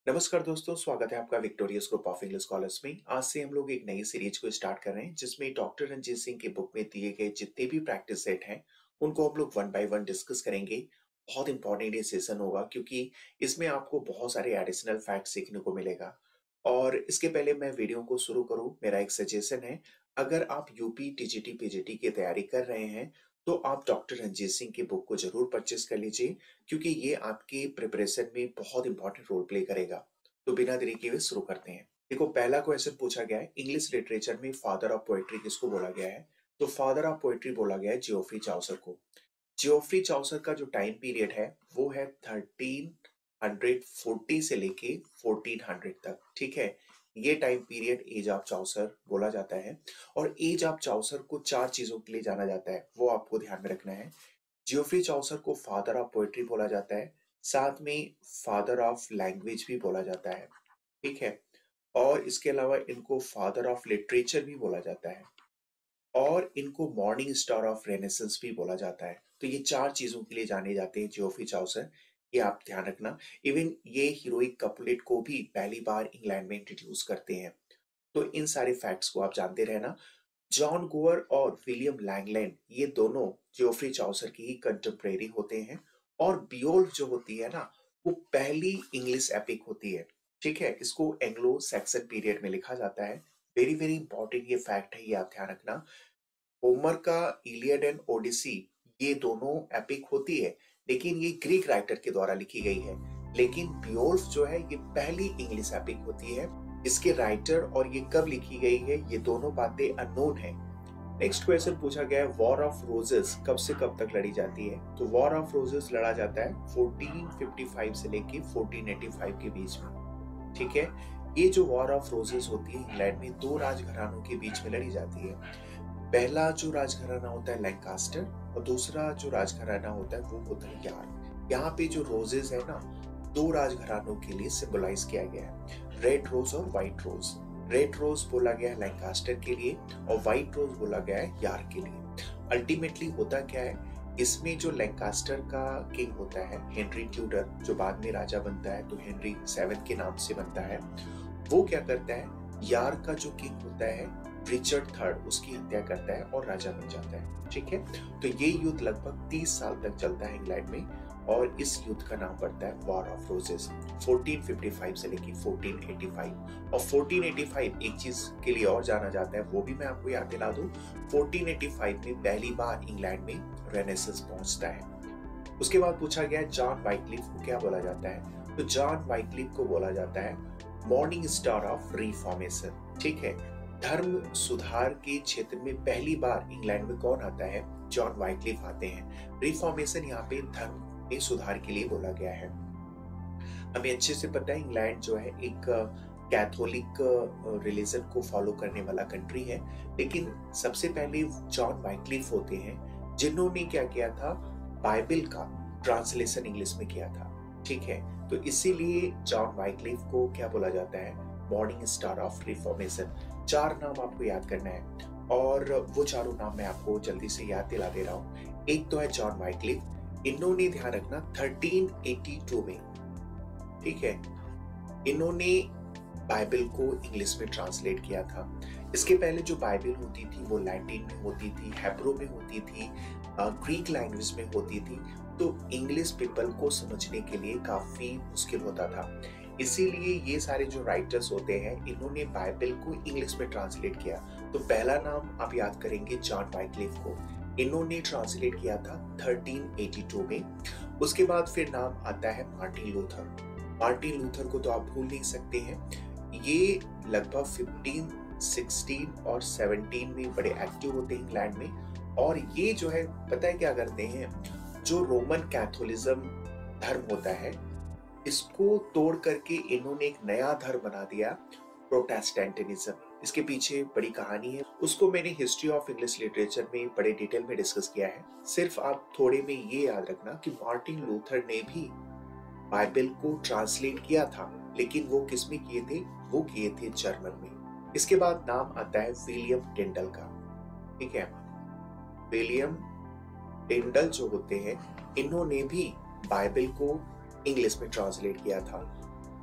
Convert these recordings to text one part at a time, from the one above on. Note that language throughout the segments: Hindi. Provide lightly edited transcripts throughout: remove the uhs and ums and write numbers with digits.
नमस्कार दोस्तों, स्वागत है आपका victorious group of English scholars में। आज से हम लोग एक नई सीरीज को स्टार्ट कर रहे हैं जिसमें डॉक्टर रंजीत सिंह की बुक में दिए गए जितने भी प्रैक्टिस सेट हैं उनको हम लोग वन बाय वन डिस्कस करेंगे। बहुत इंपॉर्टेंट ये सेशन होगा क्योंकि इसमें आपको बहुत सारे एडिशनल फैक्ट सीखने को मिलेगा। और इसके पहले मैं वीडियो को शुरू करूं, मेरा एक सजेशन है। अगर आप यूपी टीजीटी पीजीटी की तैयारी कर रहे हैं तो आप डॉक्टर रंजीत सिंह की बुक को जरूर परचेस कर लीजिए क्योंकि ये आपके प्रिपरेशन में बहुत इंपॉर्टेंट रोल प्ले करेगा। तो बिना देरी किए हुए शुरू करते हैं। देखो, पहला क्वेश्चन पूछा गया है, इंग्लिश लिटरेचर में फादर ऑफ पोएट्री किसको बोला गया है? तो फादर ऑफ पोएट्री बोला गया है जियोफ्री चाउसर को। जियोफ्री चाउसर का जो टाइम पीरियड है वो है 1340 से लेके 1400 तक। ठीक है, ये time period as of Chaucer बोला जाता है। और एज ऑफ चाउसर को चार चीजों के लिए जाना जाता है, वो आपको ध्यान में रखना है। जियोफ्री चाउसर को फादर ऑफ पोएट्री बोला जाता है, साथ में फादर ऑफ लैंग्वेज भी बोला जाता है। ठीक है, और इसके अलावा इनको फादर ऑफ लिटरेचर भी बोला जाता है और इनको मॉर्निंग स्टार ऑफ रेनेसेंस भी बोला जाता है। तो ये चार चीजों के लिए जाने जाते हैं जियोफ्री चाउसर, ये आप ध्यान रखना। इवन ये हीरोइक कपुलेट को भी पहली बार इंग्लैंड में इंट्रोड्यूस करते हैं। तो इन सारे फैक्ट्स को आप जानते रहना। जॉन गोवर और विलियम लैंगलैंड ये दोनों जियोफ्री चाउसर की ही कंटेम्परेरी होते हैं। और बियोल्फ जो होती है ना, वो पहली इंग्लिश एपिक होती है। ठीक है, इसको एंग्लो सैक्सन पीरियड में लिखा जाता है। वेरी वेरी इंपॉर्टेंट ये फैक्ट है, ये आप ध्यान रखना। होमर का इलियड एंड ओडिसी ये दोनों एपिक होती है, लेकिन ये ग्रीक राइटर के द्वारा लिखी गई है। लेकिन बियोल्फ जो है ये पहली इंग्लिश एपिक होती है। इसके राइटर और ये कब लिखी गई है ये दोनों बातें अननोन है। नेक्स्ट क्वेश्चन पूछा गया है, वॉर ऑफ रोजेस कब से कब तक लड़ी जाती है? तो वॉर ऑफ रोजेस लड़ा जाता है 1455 से लेके 1485 के बीच में। ठीक है, ये जो वॉर ऑफ रोजेस होती है इंग्लैंड में दो राजघरानों के बीच में लड़ी जाती है। पहला जो राजघराना होता है लैंकास्टर और दूसरा जो राजघराना होता है वो होता है यार्क। यहाँ पे जो रोजेस है ना, दो राजघरानों के लिए सिंबलाइज किया गया है, रेड रोज और व्हाइट रोज। रेड रोज बोला गया है लैंकास्टर के लिए और व्हाइट रोज बोला गया है यार्क के लिए। अल्टीमेटली होता क्या है, इसमें जो लैंकास्टर का किंग होता है हेनरी ट्यूडर, जो बाद में राजा बनता है तो हेनरी 7 के नाम से बनता है, वो क्या करता है, यार्क का जो किंग होता है रिचर्ड थर्ड, उसकी हत्या करता है और राजा बन जाता है। ठीक है, तो ये युद्ध लगभग 30 साल तक चलता है इंग्लैंड में और इस युद्ध का नाम पड़ता है वॉर ऑफ रोजेस, 1455 से लेकर 1485। और 1485 एक चीज के लिए और जाना जाता है, वो भी मैं आपको याद दिला दूं। 1485 में पहली बार इंग्लैंड में रेनेसेंस पहुंचता है। उसके बाद पूछा गया जॉन वाइक्लिफ को क्या बोला जाता है? तो जॉन वाइक्लिफ को बोला जाता है मॉर्निंग स्टार ऑफ रिफॉर्मेशन। ठीक है, धर्म सुधार के क्षेत्र में पहली बार इंग्लैंड में कौन आता है? जॉन वाइक्लिफ आते हैं। रिफॉर्मेशन यहाँ पे धर्म में सुधार के लिए बोला गया है। हमें अच्छे से पता है इंग्लैंड जो है एक कैथोलिक रिलीजन को फॉलो करने वाला कंट्री है, लेकिन सबसे पहले जॉन वाइक्लिफ होते हैं जिन्होंने क्या किया था, बाइबल का ट्रांसलेशन इंग्लिश में किया था। ठीक है, तो इसीलिए जॉन वाइक्लिफ को क्या बोला जाता है, मॉर्निंग स्टार ऑफ रिफॉर्मेशन। चार नाम आपको याद करना है और वो चारों नाम मैं आपको जल्दी से याद दिला दे रहा हूँ। एक तो है जॉन वाइक्लिफ, इन्होंने ध्यान रखना 1382 में, ठीक है, इन्होंने बाइबल को इंग्लिश में ट्रांसलेट किया था। इसके पहले जो बाइबल होती थी वो लैटिन में होती थी, हेब्रू में होती थी, ग्रीक लैंग्वेज में होती थी। तो इंग्लिश पीपल को समझने के लिए काफी मुश्किल होता था। इसीलिए ये सारे जो राइटर्स होते हैं इन्होंने बाइबल को इंग्लिश में ट्रांसलेट किया। तो पहला नाम आप याद करेंगे जॉन वाइक्लिफ को, इन्होंने ट्रांसलेट किया था 1382 में। उसके बाद फिर नाम आता है मार्टिन लूथर। मार्टिन लूथर को तो आप भूल नहीं सकते हैं, ये लगभग 15, 16 और 17 में बड़े एक्टिव होते हैं इंग्लैंड में। और ये जो है पता है क्या करते हैं, जो रोमन कैथोलिज्म धर्म होता है इसको तोड़ करके इन्होंने एक नया धर्म बना दिया, प्रोटेस्टेंटिज्म। इसके पीछे बड़ी कहानी है, उसको मैंने हिस्ट्री ऑफ इंग्लिश लिटरेचर में बड़े डिटेल में डिस्कस किया है। सिर्फ आप थोड़े में ये याद रखना कि मार्टिन लूथर ने भी बाइबल को ट्रांसलेट किया था, लेकिन वो किस में किए थे, वो किए थे जर्मन में। इसके बाद नाम आता है विलियम टिंडल का। ठीक है, विलियम टिंडल जो होते हैं इन्होंने भी बाइबल को इंग्लिश में ट्रांसलेट किया था।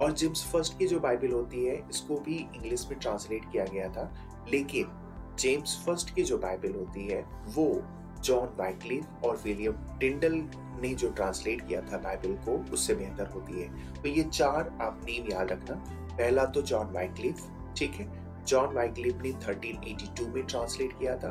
और जेम्स फर्स्ट की जो बाइबल होती है इसको भी इंग्लिश में ट्रांसलेट किया गया था, लेकिन जेम्स फर्स्ट की जो बाइबल होती है वो जॉन वाइक्लिफ और विलियम टिंडल ने जो ट्रांसलेट किया था बाइबल को उससे बेहतर होती है। तो ये 4 आप नेम याद रखना। पहला तो जॉन वाइक्लिफ, ठीक है, जॉन वाइक्लिफ ने 1382 में ट्रांसलेट किया था।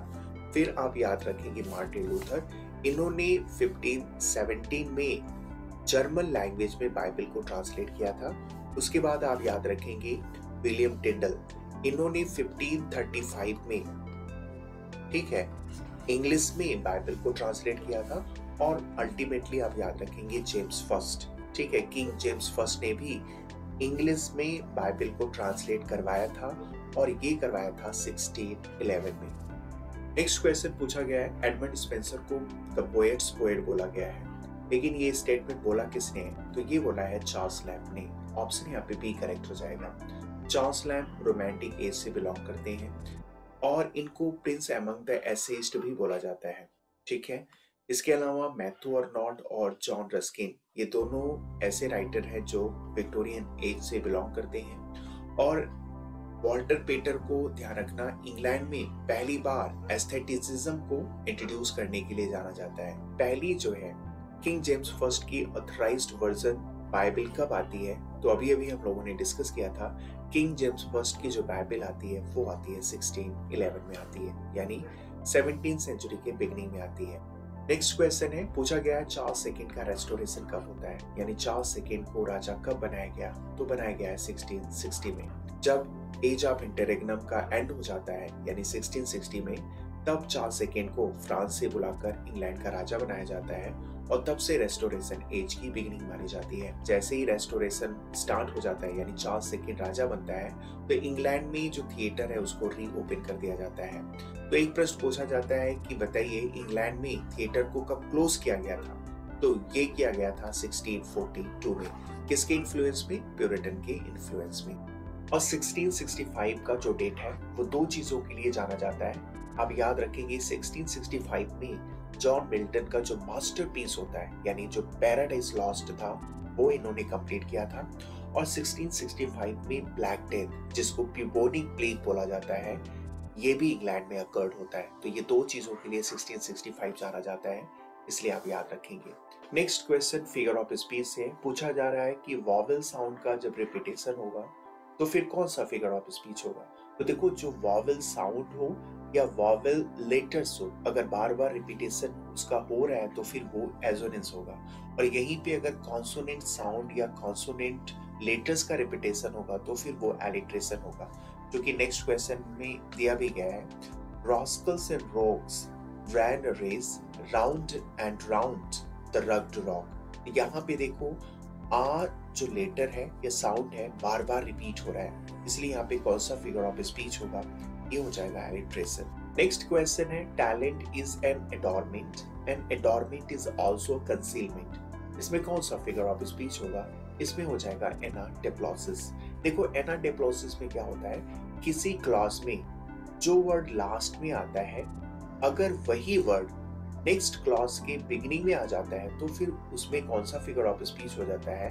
फिर आप याद रखेंगे मार्टिन लूथर, इन्होंने 1517 में जर्मन लैंग्वेज में बाइबल को ट्रांसलेट किया था। उसके बाद आप याद रखेंगे विलियम टिंडल, इन्होंने 1535 में, ठीक है, इंग्लिश में बाइबल को ट्रांसलेट किया था। और अल्टीमेटली आप याद रखेंगे जेम्स फर्स्ट, ठीक है, किंग जेम्स फर्स्ट ने भी इंग्लिश में बाइबल को ट्रांसलेट करवाया था और ये करवाया था 1611 में। नेक्स्ट क्वेश्चन पूछा गया है, एडमंड स्पेंसर को द पोएट्स पोएट बोला गया है, लेकिन ये स्टेटमेंट बोला किसने है? तो ये बोला है चार्ल्स लैम्ब ने। ऑप्शन यहाँ पे बी करेक्ट हो जाएगा। चार्ल्स लैम्ब रोमांटिक एज से बिलोंग करते हैं और इनको प्रिंस एमंग द एसेइस्ट भी बोला जाता है, ठीक है। इसके अलावा मैथ्यू अर्नोल्ट और जॉन रस्किन, ये दोनों ऐसे राइटर हैं जो विक्टोरियन एज से बिलोंग करते हैं। और वॉल्टर पेटर को ध्यान रखना, इंग्लैंड में पहली बार एस्थेटिसिज्म को इंट्रोड्यूस करने के लिए जाना जाता है। पहली जो है किंग जेम्स फर्स्ट की ऑथराइज्ड वर्जन बाइबल कब आती है? तो अभी अभी हम लोगों ने डिस्कस किया था, किंग जेम्स फर्स्ट की जो बाइबल आती है वो आती है 1611 में आती है, यानी 17th सेंचुरी के बिगनिंग में आती है। नेक्स्ट क्वेश्चन है, पूछा गया है चार्ल्स सेकंड का रेस्टोरेशन कब होता है, यानी चार्ल्स सेकंड को राजा कब बनाया गया? तो बनाया गया है 1660 में। जब एज ऑफ इंटररेग्नम का एंड हो जाता है यानी 1660 में, तब चार्ल्स सेकंड को फ्रांस से बुलाकर इंग्लैंड का राजा बनाया जाता है और तब से रेस्टोरेशन एज की बिगिनिंग मानी जाती है। जैसे ही रेस्टोरेशन स्टार्ट हो जाता है यानी चार्ल्स सेकंड राजा बनता है, तो इंग्लैंड में जो थिएटर है उसको रीओपन कर दिया जाता है। तो एक प्रश्न पूछा जाता है कि बताइए इंग्लैंड में थिएटर को कब क्लोज किया गया था? तो ये किया गया था 1642 में। किसके इन्फ्लुएंस में? प्यूरिटन के इन्फ्लुएंस में। और 1665 का जो डेट है वो 2 चीजों के लिए जाना जाता है। आप याद रखेंगे 1665 में जॉन मिल्टन का जो मास्टरपीस होता है यानी जो पैराडाइज लॉस्ट था वो इन्होंने कंप्लीट किया था। और 1665 में ब्लैक डेथ, जिसको ब्यूबोनिक प्लेग बोला जाता है, ये भी इंग्लैंड में अकर्ड होता है। तो ये 2 चीजों के लिए 1665 जाना जाता है, इसलिए आप याद रखेंगे। Next question figure of speech से पूछा जा रहा है कि वॉवेल साउंड का जब रिपीटेशन होगा तो फिर कौन सा फिगर ऑफ स्पीच होगा? तो देखो, जो वॉवेल साउंड हो या वॉवेल लेटर्स हो, अगर बार बार रिपीटेशन उसका हो रहा है तो फिर वो एजोनेंस होगा। और यहीं पे अगर कॉन्सोनेंट साउंड या कॉन्सोनेंट लेटर्स का रिपीटेशन होगा तो फिर वो एलिट्रेशन होगा, जो कि नेक्स्ट क्वेश्चन में दिया भी गया है। Rascals and rocks ran a race round and round the rugged rock. यहाँ पे देखो, आ जो लेटर है या साउंड है बार बार रिपीट हो रहा है, इसलिए यहाँ पे कौन सा फिगर ऑफ स्पीच होगा? ये हो जाएगा एलिट्रेशन। नेक्स्ट क्वेश्चन है, talent is an adornment and adornment is also concealment. इसमें कौन सा फिगर ऑफ स्पीच होगा? इसमें हो जाएगा एनाडेप्लोसिस। देखो, एनाडेप्लोसिस में क्या होता है, किसी क्लॉज में जो वर्ड लास्ट में आता है, अगर वही वर्ड नेक्स्ट क्लॉज के बिगिनिंग में आ जाता है तो फिर उसमें कौन सा फिगर ऑफ स्पीच हो जाता है?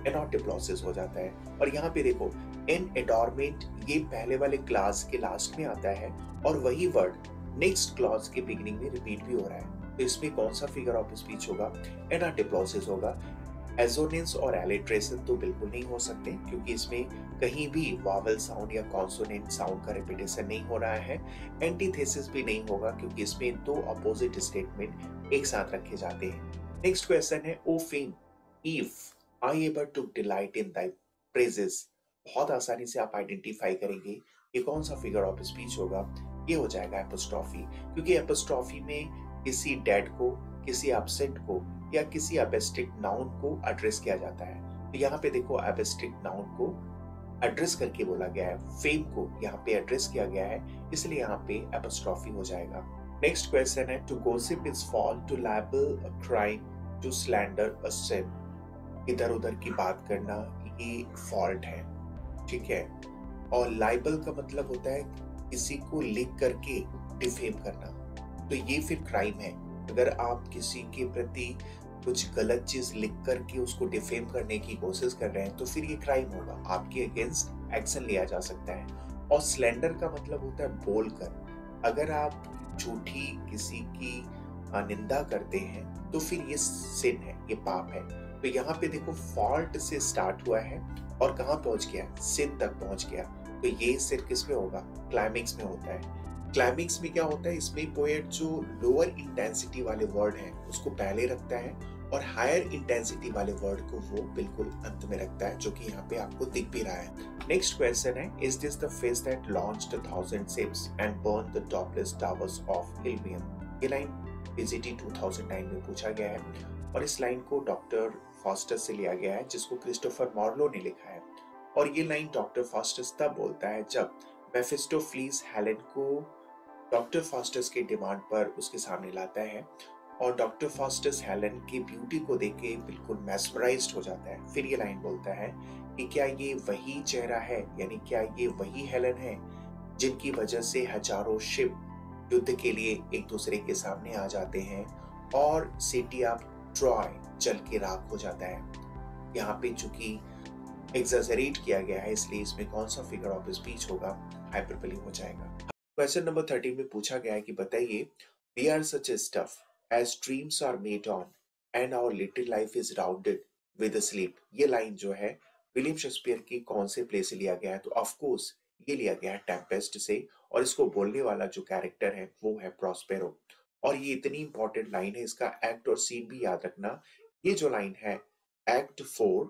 एनाडेप्लोसिस हो जाता है। और यहाँ पे देखो, एन एडोरमेंट ये पहले वाले क्लास के लास्ट में आता है और वही वर्ड नेक्स्ट क्लॉज के बिगिनिंग में रिपीट भी हो रहा है, तो इसमें कौन सा फिगर ऑफ स्पीच होगा? एनाडेप्लोसिस होगा। एजोनेंस और एलिट्रेशन तो बिल्कुल नहीं हो सकते, क्योंकि इसमें कहीं भी वावल साउंड या कॉन्सोनेंट साउंड का रिपीटेशन नहीं हो रहा है। एंटीथेसिस भी नहीं होगा, क्योंकि इसमें 2 अपोजिट स्टेटमेंट एक साथ रखे जाते हैं। नेक्स्ट क्वेश्चन है, O fame if I ever took delight in thy praises. बहुत आसानी से आप आइडेंटिफाई करेंगे ये कौन सा फिगर ऑफ स्पीच होगा? ये हो जाएगा एपोस्ट्रोफी, क्योंकि एपोस्ट्रोफी में किसी डेड को, किसी एब्सेंट को या किसी एब्स्ट्रैक्ट नाउन को एड्रेस किया जाता है। तो यहाँ पे देखो, एब्स्ट्रैक्ट नाउन को एड्रेस करके बोला गया है, फेम को यहाँ पे एड्रेस किया गया है, इसलिए यहाँ पे एपोस्ट्रोफी हो जाएगा। नेक्स्ट क्वेश्चन है, to gossip is fall to libel a crime to slander a sin. इधर उधर की बात करना ये फॉल्ट है, ठीक है। और लाइबल का मतलब होता है किसी को लिख करके डिफेम करना, तो ये फिर क्राइम है। अगर आप किसी के प्रति कुछ गलत चीज लिख करके उसको डिफेम करने की कोशिश कर रहे हैं तो फिर ये क्राइम होगा, आपके अगेंस्ट एक्शन लिया जा सकता है। और स्लैंडर का मतलब होता है बोलकर। अगर आप झूठी किसी की निंदा करते हैं तो फिर ये सिन है, ये पाप है। तो यहाँ पे देखो फॉल्ट से स्टार्ट हुआ है और कहाँ पहुंच गया, सिन तक पहुंच गया। तो ये सिर किस में होगा, क्लाइमेक्स में होता है। क्लाइमेक्स में क्या होता है, इसमें पोएट जो लोअर इंटेंसिटी वाले वर्ड हैं उसको पहले रखता है और हायर इंटेंसिटी वाले वर्ड को वो बिल्कुल अंत में रखता है, जो कि यहाँ पे आपको दिख भी रहा है। नेक्स्ट क्वेश्चन है, is this the fish that launched 1000 ships and burned the topless towers of Ilmium? ये लाइन पीजीटी 2009 में पूछा गया है और इस लाइन को डॉक्टर फॉस्टस से लिया गया है, जिसको क्रिस्टोफर मार्लो ने लिखा है। और ये लाइन डॉक्टर फॉस्टस तब बोलता है जब मेफिस्टोफेलिस हेलेन को डॉक्टर फॉस्टस के डिमांड पर उसके सामने लाता है और डॉक्टर फॉस्टस हेलेन की ब्यूटी को देख के बिल्कुल मैस्मराइज्ड हो जाता है। फिर ये लाइन बोलता है कि क्या ये वही चेहरा है, यानी क्या ये वही हेलेन है जिनकी वजह से हजारों शिप युद्ध के लिए एक दूसरे के सामने आ जाते हैं और सिटी ऑफ ट्रॉय जल के राख हो जाता है। यहाँ पे चूंकि एग्जैजरेट किया गया है इसलिए इसमें कौन सा फिगर ऑफ स्पीच होगा, हाइपरबोली हो जाएगा। क्वेश्चन नंबर 13 में पूछा गया है कि बताइए, we are such a stuff as dreams are made on and our little life is rounded with sleep. ये लाइन जो है विलियम शेक्सपियर की कौन से प्ले से लिया गया है, तो ऑफ कोर्स ये लिया गया है टेम्पेस्ट से और इसको बोलने वाला जो कैरेक्टर है वो है प्रॉस्पेरो। और ये इतनी इंपॉर्टेंट लाइन है, इसका एक्ट और सीन भी याद रखना। ये जो लाइन है एक्ट 4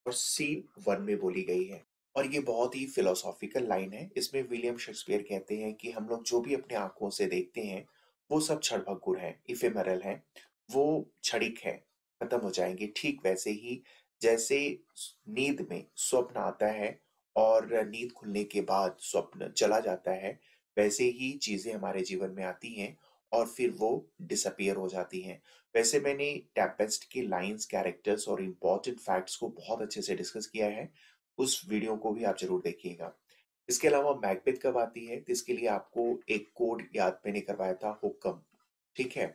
और सीन 1 में बोली गई है और ये बहुत ही फिलोसॉफिकल लाइन है। इसमें विलियम शेक्सपियर कहते हैं कि हम लोग जो भी अपने आंखों से देखते हैं वो सब क्षणभंगुर है, इफेमरल है, वो क्षणिक है, खत्म हो जाएंगे। ठीक वैसे ही जैसे नींद में स्वप्न आता है और नींद खुलने के बाद स्वप्न चला जाता है, वैसे ही चीजें हमारे जीवन में आती हैं और फिर वो डिसअपियर हो जाती हैं। वैसे मैंने टेम्पेस्ट के लाइंस, कैरेक्टर्स और इम्पोर्टेंट फैक्ट्स को बहुत अच्छे से डिस्कस किया है, उस वीडियो को भी आप जरूर देखिएगा। इसके अलावा मैकबेथ कब आती है, तो इसके लिए आपको एक कोड याद मैंने करवाया था, हुक्म, ठीक है।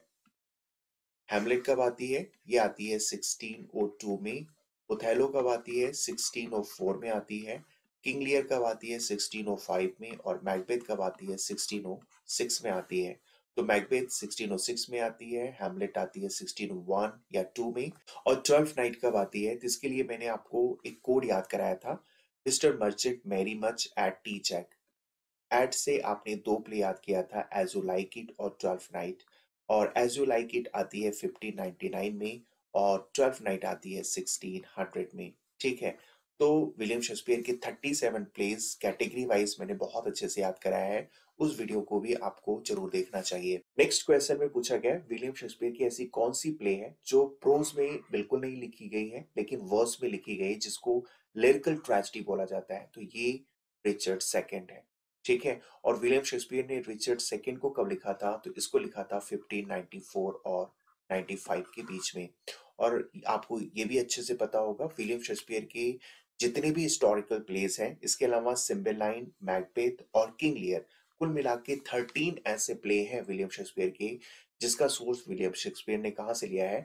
हैमलेट कब आती है, ये आती है 1602 में। ओथेलो कब आती है, 1604 में आती है। किंग लियर कब आती है, 1605 में। और मैकबेथ कब आती है, 1606 में आती है। तो मैकबेथ 1606 में आती है, हैमलेट आती है 1601 या 2 में। और 12th नाइट कब आती है, तो इसके लिए मैंने आपको एक कोड याद कराया था, mister merchant Mary much at tea Jack. एड से आपने दो प्ले याद किया था, एज यू लाइक इट और 12th नाइट। और एज यू लाइक इट आती है 1599 में और 12th नाइट आती है 1600 में, ठीक है। तो विलियम शेक्सपियर के 37 प्लेस कैटेगरी वाइज मैंने बहुत अच्छे से याद कराया है, उस वीडियो को भी आपको जरूर देखना चाहिए। नेक्स्ट क्वेश्चन में पूछा गया, विलियम शेक्सपियर की ऐसी कौन सी प्ले है जो प्रोज में बिल्कुल नहीं लिखी गई है लेकिन वर्स में लिखी गई, जिसको लिरिकल ट्रेजेडी बोला जाता है, तो ये रिचर्ड सेकंड है, ठीक है। और विलियम शेक्सपियर ने रिचर्ड सेकंड को कब लिखा था, तो इसको लिखा था 1594 और 95 के बीच में। और आपको ये भी अच्छे से पता होगा, विलियम शेक्सपियर के जितने भी हिस्टोरिकल प्लेस हैं, इसके अलावा सिम्बेलाइन, मैकबेथ और किंग लियर, कुल मिला के 13 ऐसे प्ले हैं विलियम शेक्सपियर के, जिसका सोर्स विलियम शेक्सपियर ने कहाँ से लिया है,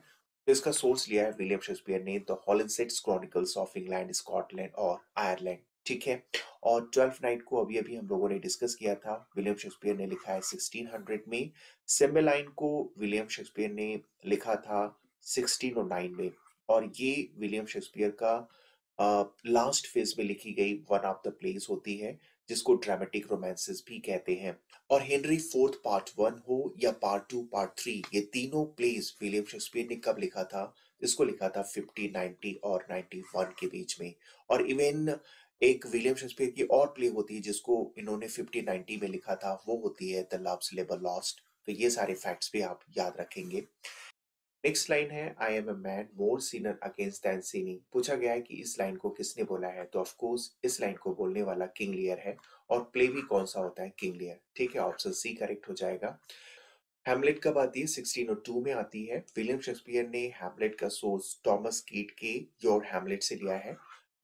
तो इसका सोर्स लिया है विलियम शेक्सपियर ने the Holinshed's chronicles of England, Scotland और आयरलैंड, ठीक है। और 12th नाइट को अभी अभी हम लोगों ने डिस्कस किया था, विलियम शेक्सपियर ने लिखा है 1600 में। सिम्बेलाइन को विलियम शेक्सपियर ने लिखा था 1609 में और ये विलियम शेक्सपियर का लास्ट फेज में लिखी गई वन ऑफ द प्लेस होती है, जिसको ड्रामेटिक रोमांसेस भी कहते हैं। और हेनरी फोर्थ पार्ट 1 हो या पार्ट 2 पार्ट 3, ये तीनों प्लेस विलियम शेक्सपियर ने कब लिखा था, इसको लिखा था 1590 और 91 के बीच में। और इवन एक विलियम शेक्सपियर की और प्ले होती है जिसको इन्होंने 1590 में लिखा था, वो होती है द लव्स लेबर लॉस्ट। तो ये सारे फैक्ट्स भी आप याद रखेंगे। नेक्स्ट लाइन है, I am a man more sinner against than sinning. पूछा गया है कि इस लाइन को किसने बोला है, तो ऑफ कोर्स इस लाइन को बोलने वाला किंग लियर है। और प्ले भी कौन सा होता है, किंग लियर, ठीक है। ऑप्शन सी करेक्ट हो जाएगा। हैमलेट कब आती है, 1602 में आती है। विलियम शेक्सपियर ने हैमलेट का सोर्स थॉमस कीट के योर हैमलेट से लिया है।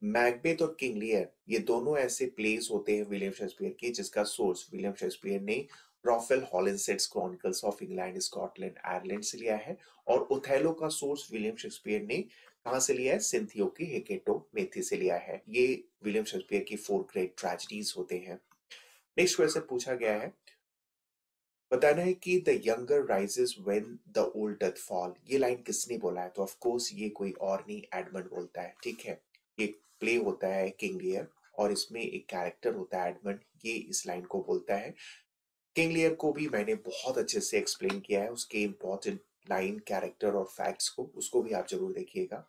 मैकबेथ और किंग लियर ये दोनों ऐसे प्लेस होते हैं विलियम शेक्सपियर के, जिसका सोर्स विलियम शेक्सपियर ने Raphael Holinshed's chronicles of England Scotland Ireland से लिया है। और ओथेलो का सोर्स विलियम शेक्सपियर ने कहां से लिया है? सिंथियो की हेकेटो मेथी से लिया है। ये विलियम शेक्सपियर की 4 ग्रेट ट्रेजेडीज होते हैं। नेक्स्ट क्वेश्चन पूछा गया है, बताना है कि the younger rises when the old doth fall. ये लाइन किसने बोला है? तो ऑफ कोर्स ये कोई और नहीं, एडमंड बोलता है। ठीक है, ये प्ले होता है किंग लियर और इसमें एक कैरेक्टर होता है एडमंड, ये इस लाइन को बोलता है। किंग लियर को भी मैंने बहुत अच्छे से एक्सप्लेन किया है, उसके इंपॉर्टेंट लाइन, कैरेक्टर और फैक्ट्स को, उसको भी आप जरूर देखिएगा।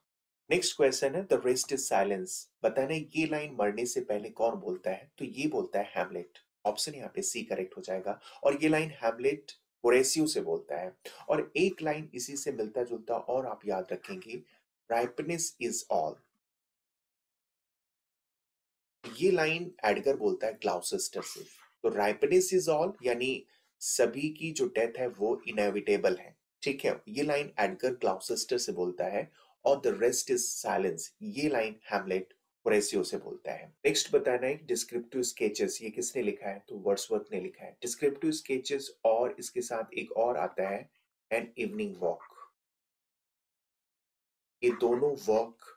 नेक्स्ट क्वेश्चन है, द रेस्ट इज साइलेंस। बताना ये लाइन मरने से पहले कौन बोलता है? तो ये बोलता है हैमलेट। ऑप्शन यहाँ पे सी करेक्ट हो जाएगा। और ये लाइन हैमलेट होरेसियो से बोलता है। और एक लाइन इसी से मिलता जुलता और आप याद रखेंगे, राइपनेस इज ऑल। ये लाइन एडगर बोलता है ग्लाउसेस्टर से। तो राइपनेस इज ऑल यानी सभी की जो डेथ है वो इनएविटेबल है। ठीक है, ये लाइन एडगर ग्लाउसेस्टर से बोलता है। और द रेस्ट इज साइलेंस, ये लाइन हैमलेट होरेसियो से बोलता है। नेक्स्ट बताना है डिस्क्रिप्टिव स्केचेस, ये किसने लिखा है? तो वर्ड्सवर्थ ने लिखा है। डिस्क्रिप्टिव स्केचेस और इसके साथ एक और आता है एन इवनिंग वॉक। ये दोनों वर्क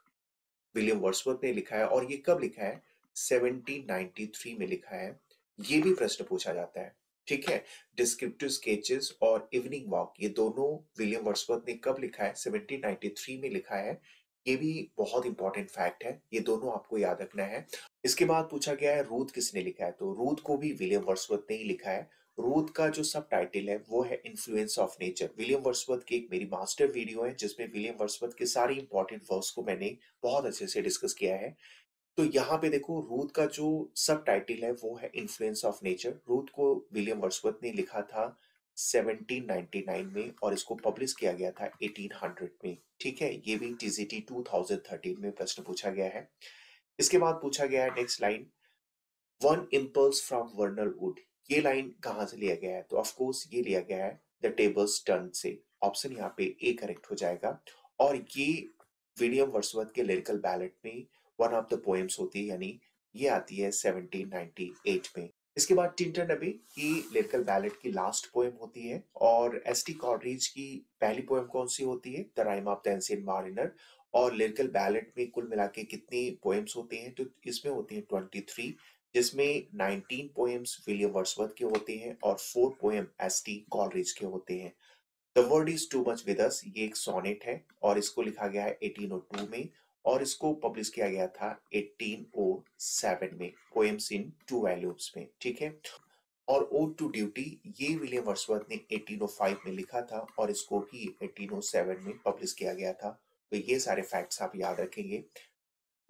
विलियम वर्ड्सवर्थ ने लिखा है। और ये कब लिखा है? 1793 में लिखा है। ये भी प्रश्न पूछा जाता है। ठीक है, डिस्क्रिप्टिव स्केचेस और इवनिंग वॉक ये दोनों विलियम वर्ड्सवर्थ ने कब लिखा है? 1793 में लिखा है। ये भी बहुत इंपॉर्टेंट फैक्ट है, ये दोनों आपको याद रखना है। इसके बाद पूछा गया है रूथ किसने लिखा है? तो रूथ को भी विलियम वर्ड्सवर्थ ने ही लिखा है। रूथ का जो सब टाइटल है वो है influence of nature. William Wordsworth की एक मेरी मास्टर वीडियो है जिसमें विलियम वर्ड्सवर्थ के सारे इंपॉर्टेंट वर्क्स को मैंने बहुत अच्छे से डिस्कस किया है। तो यहाँ पे देखो, रूथ का जो सब टाइटल है वो है इन्फ्लुएंस ऑफ नेचर। रूथ को विलियम वर्ड्सवर्थ ने लिखा था 1799 में और इसको पब्लिश किया गया था 1800 में। ठीक है, ये भी टीजीटी 2013 में प्रश्न पूछा गया है। इसके बाद पूछा गया है next line, one impulse from वर्नल would. ये लाइन कहां से लिया गया है? तो ऑफ कोर्स ये लिया गया है द टेबल्स टर्न से। ऑप्शन यहाँ पे ए करेक्ट हो जाएगा। और ये विलियम वर्ड्सवर्थ के लिरिकल बैलेट में वन ऑफ द पोएम्स होती है, यानी ये आती है 1798 में। इसके बाद टिंटर नबी की लिरिकल बैलेट की लास्ट पोएम होती है। और एसटी कॉलरिज की पहली पोएम कौन सी होती है? The rime of the ancient mariner. और लिरिकल बैलेट में कुल मिला के कितनी पोएम्स होती हैं? तो इसमें होती है 23, जिसमें 19 पोएम्स विलियम वर्ड्सवर्थ के होते हैं और 4 पोएम एसटी कॉलरिज के होते हैं। The word is too much with us, ये एक सोनेट है और इसको लिखा गया है 1802 में और इसको पब्लिश किया गया था 1807 में, पोएम्स इन 2 वॉल्यूम्स में। ठीक है, और ओड टू ड्यूटी ये विलियम वर्ड्सवर्थ ने 1805 में लिखा था और इसको भी 1807 में पब्लिश किया गया था। तो ये सारे फैक्ट्स आप याद रखेंगे।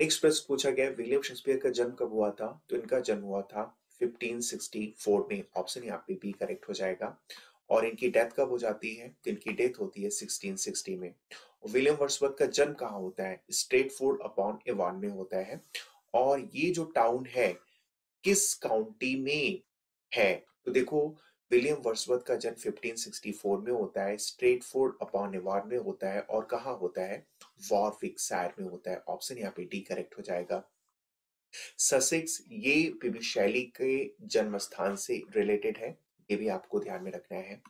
नेक्स्ट प्रश्न पूछा गया विलियम शेक्सपियर का जन्म कब हुआ था? तो इनका जन्म हुआ था 1564 में। ऑप्शन यहाँ पे बी करेक्ट हो जाएगा। और इनकी डेथ कब हो जाती है? तो इनकी डेथ होती है 1660 में। विलियम वर्ड्सवर्थ का जन्म कहाँ होता है? स्ट्रेटफोर्ड अपॉन एवॉन में होता है। और ये जो टाउन है किस काउंटी में है? तो देखो, विलियम वर्ड्सवर्थ का जन्म 1564 में होता है, स्ट्रेटफोर्ड अपॉन एवॉन में होता है और कहाँ होता है? वॉरविकशायर में होता है। ऑप्शन यहाँ पे डी करेक्ट हो जाएगा। ससेक्स ये पीबी शैली के जन्म स्थान से रिलेटेड है, ये भी आपको ध्यान में रखना है।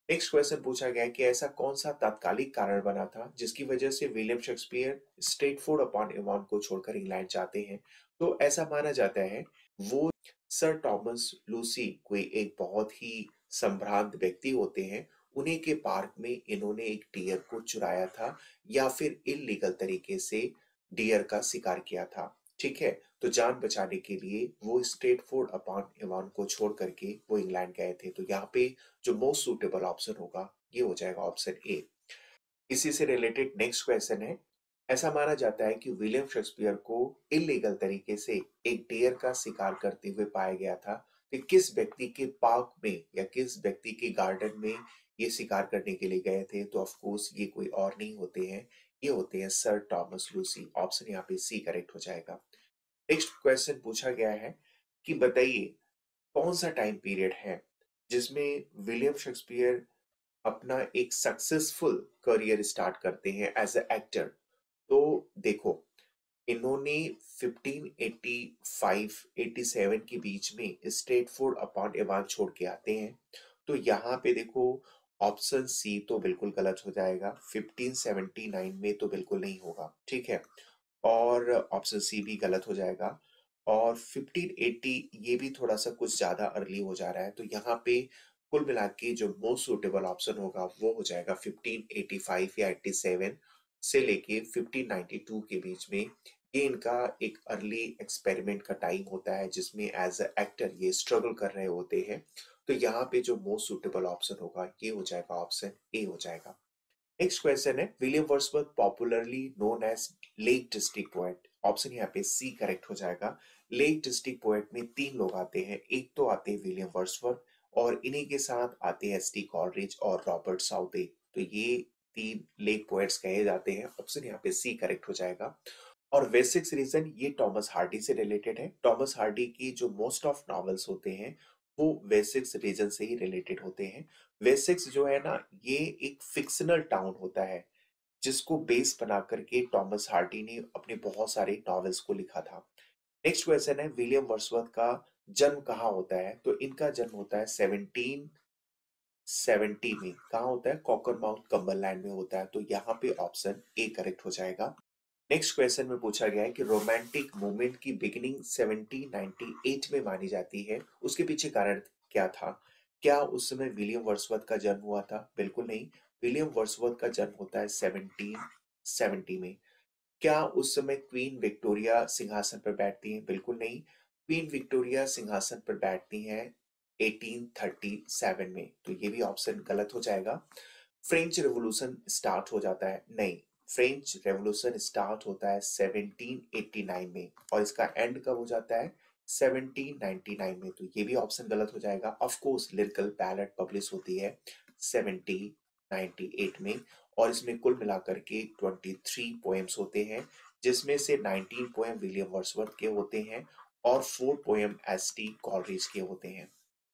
नेक्स्ट क्वेश्चन पूछा गया है कि ऐसा कौन सा तात्कालिक कारण बना था जिसकी वजह से William Shakespeare Stratford upon Avon को छोड़कर इंग्लैंड जाते हैं? तो ऐसा माना जाता है वो सर थॉमस लूसी कोई एक बहुत ही संभ्रांत व्यक्ति होते हैं, उन्हीं के पार्क में इन्होंने एक डियर को चुराया था या फिर इलीगल तरीके से डियर का शिकार किया था। ठीक है, तो जान बचाने के लिए वो स्ट्रेटफोर्ड अपॉन एवॉन को छोड़ करके वो इंग्लैंड गए थे। तो यहाँ पे जो मोस्ट सुटेबल ऑप्शन होगा ये हो जाएगा ऑप्शन ए। इसी से रिलेटेड नेक्स्ट क्वेश्चन है, ऐसा माना जाता है कि विलियम शेक्सपियर को इलीगल तरीके से एक डियर का शिकार करते हुए पाया गया था। कि किस व्यक्ति के पार्क में या किस व्यक्ति के गार्डन में ये शिकार करने के लिए गए थे? तो ऑफ कोर्स ये कोई और नहीं होते हैं, ये होते हैं सर थॉमस लूसी। ऑप्शन यहाँ पे सी करेक्ट हो जाएगा। नेक्स्ट क्वेश्चन पूछा गया है कि बताइए कौन सा टाइम पीरियड है जिसमें विलियम शेक्सपियर अपना एक सक्सेसफुल करियर स्टार्ट करते हैं एज ए एक्टर? तो देखो, इन्होंने 1585-87 के बीच में स्ट्रेटफोर्ड अपॉन एवान छोड़ के आते हैं। तो यहाँ पे देखो ऑप्शन सी तो बिल्कुल गलत हो जाएगा, 1579 में तो बिल्कुल नहीं होगा, ठीक है। और ऑप्शन सी भी गलत हो जाएगा। और 1580 ये भी थोड़ा सा कुछ ज्यादा अर्ली हो जा रहा है, तो यहाँ पे कुल मिला के जो मोस्ट सुटेबल ऑप्शन होगा वो हो जाएगा 1585 या 87 से लेके 1592 के बीच में। ये इनका एक अर्ली एक्सपेरिमेंट का टाइम होता है जिसमें एज अ एक्टर ये स्ट्रगल कर रहे होते हैं। तो यहाँ पे जो मोस्ट सुटेबल ऑप्शन होगा ये हो जाएगा ऑप्शन ए हो जाएगा। नेक्स्ट क्वेश्चन है, William Wordsworth popularly known as lake district poet. Option यहाँ पे सी करेक्ट हो जाएगा। लेक डिस्ट्रिक्ट पोएट में तीन लोग आते हैं, एक तो आते हैं विलियम वर्ड्सवर्थ और इन्हीं के साथ आते हैं एस टी कॉलरिज और रॉबर्ट साउदे। तो ये तीन लेक पोएट्स कहे जाते हैं। ऑप्शन यहाँ पे सी करेक्ट हो जाएगा। और वेसिक्स रीजन ये टॉमस हार्डी से रिलेटेड है। टॉमस हार्डी की जो मोस्ट ऑफ नॉवेल्स होते हैं वो वेसिक्स रीजन से ही रिलेटेड होते हैं। वेसिक्स जो है ना ये एक फिक्शनल टाउन होता है जिसको बेस बना करके टॉमस हार्डी ने अपने बहुत सारे नॉवेल्स को लिखा था। नेक्स्ट क्वेश्चन है, विलियम वर्ड्सवर्थ का जन्म कहाँ होता है। तो इनका जन्म होता है 1770 में। कहाँ होता है, कॉकरमाउथ कम्बरलैंड में होता है। तो यहाँ पे ऑप्शन ए करेक्ट हो जाएगा। नेक्स्ट क्वेश्चन में पूछा गया है कि रोमांटिक मूवमेंट की बिगिनिंग 1798 में मानी जाती है, उसके पीछे कारण क्या था। क्या उस समय विलियम वर्ड्सवर्थ का जन्म हुआ था, बिल्कुल नहीं। विलियम वर्ड्सवर्थ का जन्म होता है 1770 में। क्या उस समय क्वीन विक्टोरिया सिंहासन पर बैठती हैं, बिल्कुल नहीं। क्वीन विक्टोरिया सिंहासन पर बैठती हैं 1837 में। तो ये भी ऑप्शन गलत हो जाएगा। फ्रेंच रेवोल्यूशन स्टार्ट हो जाता है, नहीं, फ्रेंच रेवोल्यूशन स्टार्ट होता है 1789 में और इसका एंड कब हो जाता है, 1799 में। तो ये भी ऑप्शन गलत हो जाएगा। Of course lyrical ballot publish होती है 1798 में और इसमें कुल मिलाकर के 23 पोएम्स होते हैं जिसमें से 19 पोएम विलियम वर्ड्सवर्थ के होते हैं और 4 पोएम एस टी कॉलरिज के होते हैं।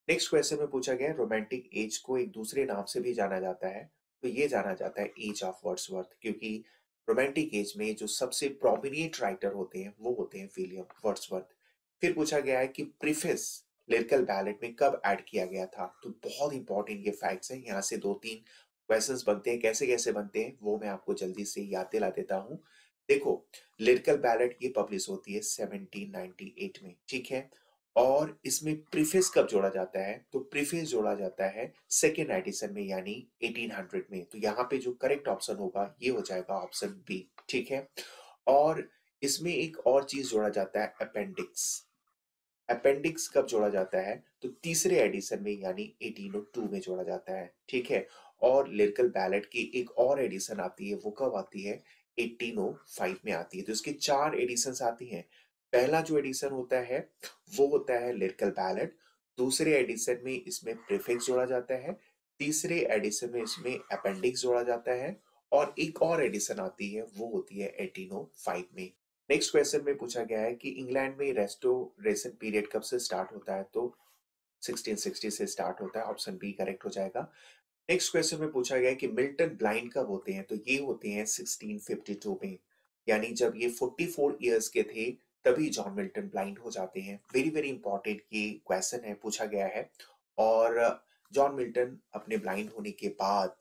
नेक्स्ट क्वेश्चन में पूछा गया है, रोमांटिक एज को एक दूसरे नाम से भी जाना जाता है। तो ये जाना जाता है एज ऑफ वर्ड्सवर्थ, क्योंकि रोमांटिक एज में जो सबसे प्रोमिनेंट राइटर होते हैं वो होते हैं विलियम वर्ड्सवर्थ। फिर पूछा गया है कि प्रीफेस लिरिकल बैलेट में कब ऐड किया गया था। तो बहुत इंपॉर्टेंट ये फैक्ट्स हैं, यहाँ से दो तीन क्वेश्चंस बनते हैं। कैसे कैसे बनते हैं वो मैं आपको जल्दी से याद दिला देता हूँ। देखो, लिरिकल बैलेट ये पब्लिश होती है 1798 में, ठीक है। और इसमें प्रीफेस कब जोड़ा जाता है, तो प्रीफेस जोड़ा जाता है सेकेंड एडिशन में यानी 1800 में। तो यहाँ पे जो करेक्ट ऑप्शन होगा ये हो जाएगा ऑप्शन बी, ठीक है। और इसमें एक और चीज जोड़ा जाता है अपेंडिक्स। अपेंडिक्स कब जोड़ा जाता है, तो तीसरे एडिशन में यानी 1802 में जोड़ा जाता है, ठीक है। और लिरिकल बैलेट की एक और एडिशन आती है, वो कब आती है, 1805 में आती है। तो इसके चार एडिशंस आती हैं। पहला जो एडिशन होता है वो होता है लिरिकल बैलेट। दूसरे एडिशन में इसमें प्रीफिक्स जोड़ा जाता है। तीसरे एडिशन में इसमें अपेंडिक्स जोड़ा जाता है और एक और एडिशन आती है वो होती है 1805 में। नेक्स्ट क्वेश्चन में पूछा गया है कि इंग्लैंड में रेस्टोरेशन पीरियड कब से स्टार्ट होता है। तो 1660 से स्टार्ट होता है। ऑप्शन बी करेक्ट हो जाएगा। नेक्स्ट क्वेश्चन में पूछा गया है कि मिल्टन ब्लाइंड कब होते हैं। तो ये होते हैं 1652 में, यानी जब ये 44 इयर्स के थे तभी जॉन मिल्टन ब्लाइंड हो जाते हैं। वेरी वेरी इंपॉर्टेंट ये क्वेश्चन है, पूछा गया है। और जॉन मिल्टन अपने ब्लाइंड होने के बाद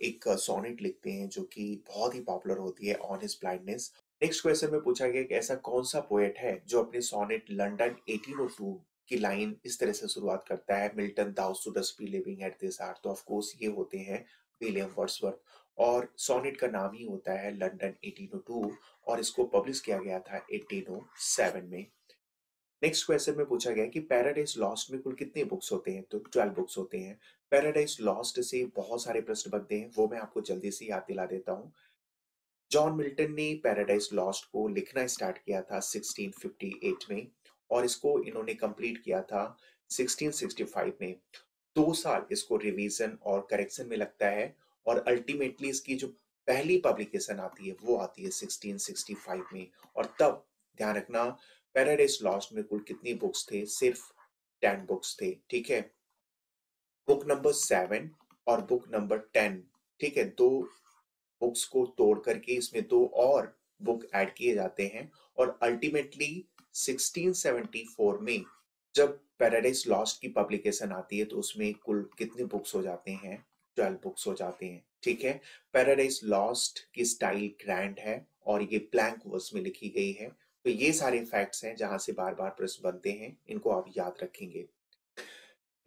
एक सोनेट लिखते हैं जो कि बहुत ही पॉपुलर होती है, on his blindness. Next question में पूछा गया कि ऐसा कौन सा पोएट है जो अपने सोनेट लंदन 1802 की लाइन इस तरह से शुरुआत करता है, Milton thou shouldst be living at this hour. तो ऑफ कोर्स ये होते हैं विलियम वर्ड्सवर्थ और सोनेट का नाम ही होता है लंदन 1802 और इसको पब्लिश किया गया था 1807 में। नेक्स्ट क्वेश्चन में पूछा गया कि पैराडाइज लॉस्ट में कुल कितने बुक्स होते हैं। तो 12 बुक्स होते हैं। पैराडाइज लॉस्ट से बहुत सारे प्रश्न बनते हैं, वो मैं आपको जल्दी से याद दिला देता हूँ। जॉन मिल्टन ने पैराडाइज लॉस्ट को लिखना स्टार्ट किया था 1658 में और इसको इन्होंने कंप्लीट किया था 1665 में। 2 साल इसको रिवीजन और करेक्शन में लगता है और अल्टीमेटली इसकी जो पहली पब्लिकेशन आती है वो आती है 1665 में। और तब ध्यान रखना, पैराडाइज लॉस्ट में कुल कितनी बुक्स थे, सिर्फ 10 बुक्स थे, ठीक है। बुक नंबर 7 और बुक नंबर 10, ठीक है, दो बुक्स को तोड़ करके इसमें दो और बुक ऐड किए जाते हैं और अल्टीमेटली 1674 में जब पैराडाइज लॉस्ट की पब्लिकेशन आती है तो उसमें कुल कितने बुक्स हो जाते हैं? 12 बुक्स हो जाते हैं। ठीक है, पैराडाइज लॉस्ट की स्टाइल ग्रैंड है और ये ब्लैंक वर्स में लिखी गई है। तो ये सारे फैक्ट्स हैं जहां से बार बार प्रश्न बनते हैं, इनको आप याद रखेंगे।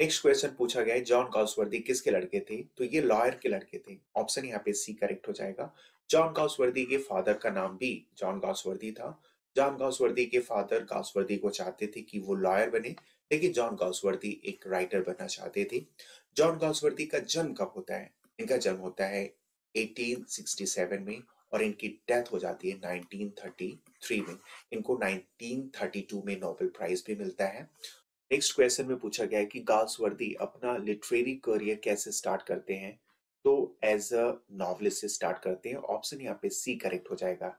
नेक्स्ट क्वेश्चन पूछा गया है, जॉन गाउसवर्दी किसके लड़के थे? तो ये लॉयर के लड़के थे। ऑप्शन यहाँ पे सी करेक्ट हो जाएगा। जॉन गाउसवर्दी के फादर का नाम भी जॉन गाउसवर्दी था। जॉन गाउसवर्दी के फादर गाउसवर्दी को चाहते थे कि वो लॉयर बने, लेकिन जॉन गाउसवर्दी एक राइटर बनना चाहते थे। जॉन गाउसवर्दी का जन्म कब होता है? इनका जन्म होता है 1867 में और इनकी डेथ हो जाती है 1933 में। इनको 1932 में नोबेल प्राइज भी मिलता है। नेक्स्ट क्वेश्चन में पूछा गया है कि गाल्सवर्दी अपना लिटरेरी करियर कैसे स्टार्ट करते हैं? तो एज अ नॉवलिस्ट से स्टार्ट करते हैं। ऑप्शन यहाँ पे सी करेक्ट हो जाएगा।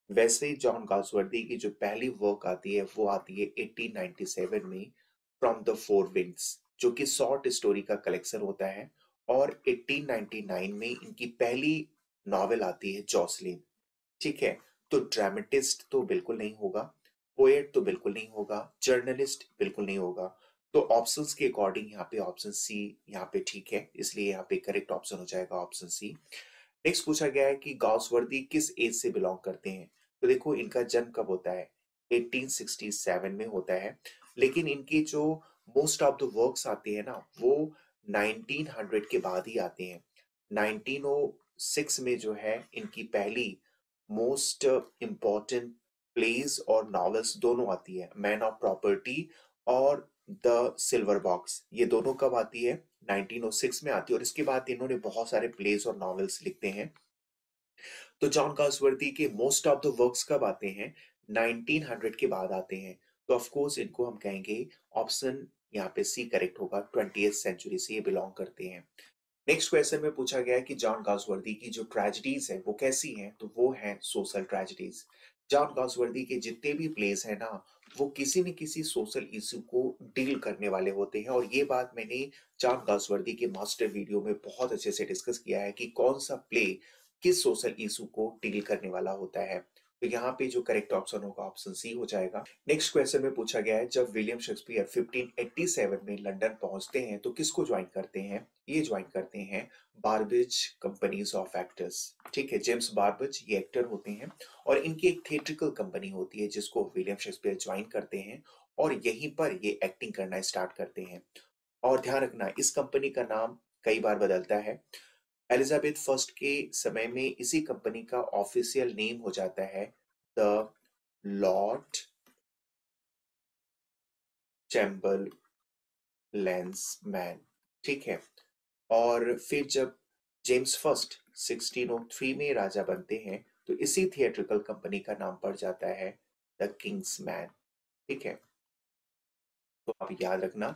वैसे जॉन गाल्सवर्दी की जो पहली वर्क आती है वो आती है 1897 में, फ्रॉम द फोर विंड्स, जो कि शॉर्ट स्टोरी का कलेक्शन होता है। और 1899 में इनकी पहली नॉवेल आती है जॉसलिन। ठीक है, तो ड्रामेटिस्ट तो बिल्कुल नहीं होगा, पोएट तो बिल्कुल नहीं होगा, जर्नलिस्ट बिल्कुल नहीं होगा। तो ऑप्शंस के अकॉर्डिंग यहाँ पे ऑप्शन सी यहाँ पे ठीक है, इसलिए यहाँ पे करेक्ट ऑप्शन हो जाएगा ऑप्शन सी। नेक्स्ट पूछा गया है कि गाउसवर्दी किस एज से बिलोंग करते हैं? तो देखो इनका जन्म कब होता है? 1867 में होता है, लेकिन इनकी जो मोस्ट ऑफ द वर्क्स आते हैं ना वो 1900 के बाद ही आते हैं। 1906 में जो है इनकी पहली मोस्ट इम्पॉर्टेंट प्लेज और नॉवेल्स दोनों आती है, मैन ऑफ प्रॉपर्टी और द सिल्वर बॉक्स। ये दोनों कब आती है? 1906 में आती है और इसके बाद इन्होंने बहुत सारे प्लेज और नॉवेल्स लिखते हैं। तो जॉन गाउसवर्दी के मोस्ट ऑफ द वर्क्स कब आते हैं? 1900 के बाद आते हैं। तो ऑफ कोर्स इनको हम कहेंगे ऑप्शन यहाँ पे सी करेक्ट होगा, 20th सेंचुरी से ये बिलोंग करते हैं। नेक्स्ट क्वेश्चन में पूछा गया है कि जॉन गाउसवर्दी की जो ट्रेजेडीज है वो कैसी हैं? तो वो हैं सोशल ट्रेजेडीज। जॉन गाउसवर्दी के जितने भी प्लेस हैं ना वो किसी न किसी सोशल इशू को डील करने वाले होते हैं, और ये बात मैंने जॉन गाउसवर्दी के मास्टर वीडियो में बहुत अच्छे से डिस्कस किया है कि कौन सा प्ले किस सोशल इशू को डील करने वाला होता है। तो यहाँ पे जो करेक्ट ऑप्शन होगा ऑप्शन सी हो जाएगा। नेक्स्ट क्वेश्चन में पूछा गया है, जब विलियम शेक्सपियर 1587 में लंदन पहुंचते हैं तो किसको ज्वाइन करते हैं? ये ज्वाइन करते हैं बार्बेज कंपनीज ऑफ एक्टर्स। ठीक है, जेम्स बार्बेज ये एक्टर होते हैं और इनकी एक थिएट्रिकल कंपनी होती है जिसको विलियम शेक्सपियर ज्वाइन करते हैं और यहीं पर ये एक्टिंग करना स्टार्ट करते हैं। और ध्यान रखना इस कंपनी का नाम कई बार बदलता है। एलिजाबेथ फर्स्ट के समय में इसी कंपनी का ऑफिशियल नेम हो जाता है द लॉर्ड चैम्बरलैंसमैन। ठीक है, और फिर जब जेम्स फर्स्ट 1603 में राजा बनते हैं तो इसी थिएट्रिकल कंपनी का नाम पड़ जाता है द किंग्स मैन। ठीक है, तो आप याद रखना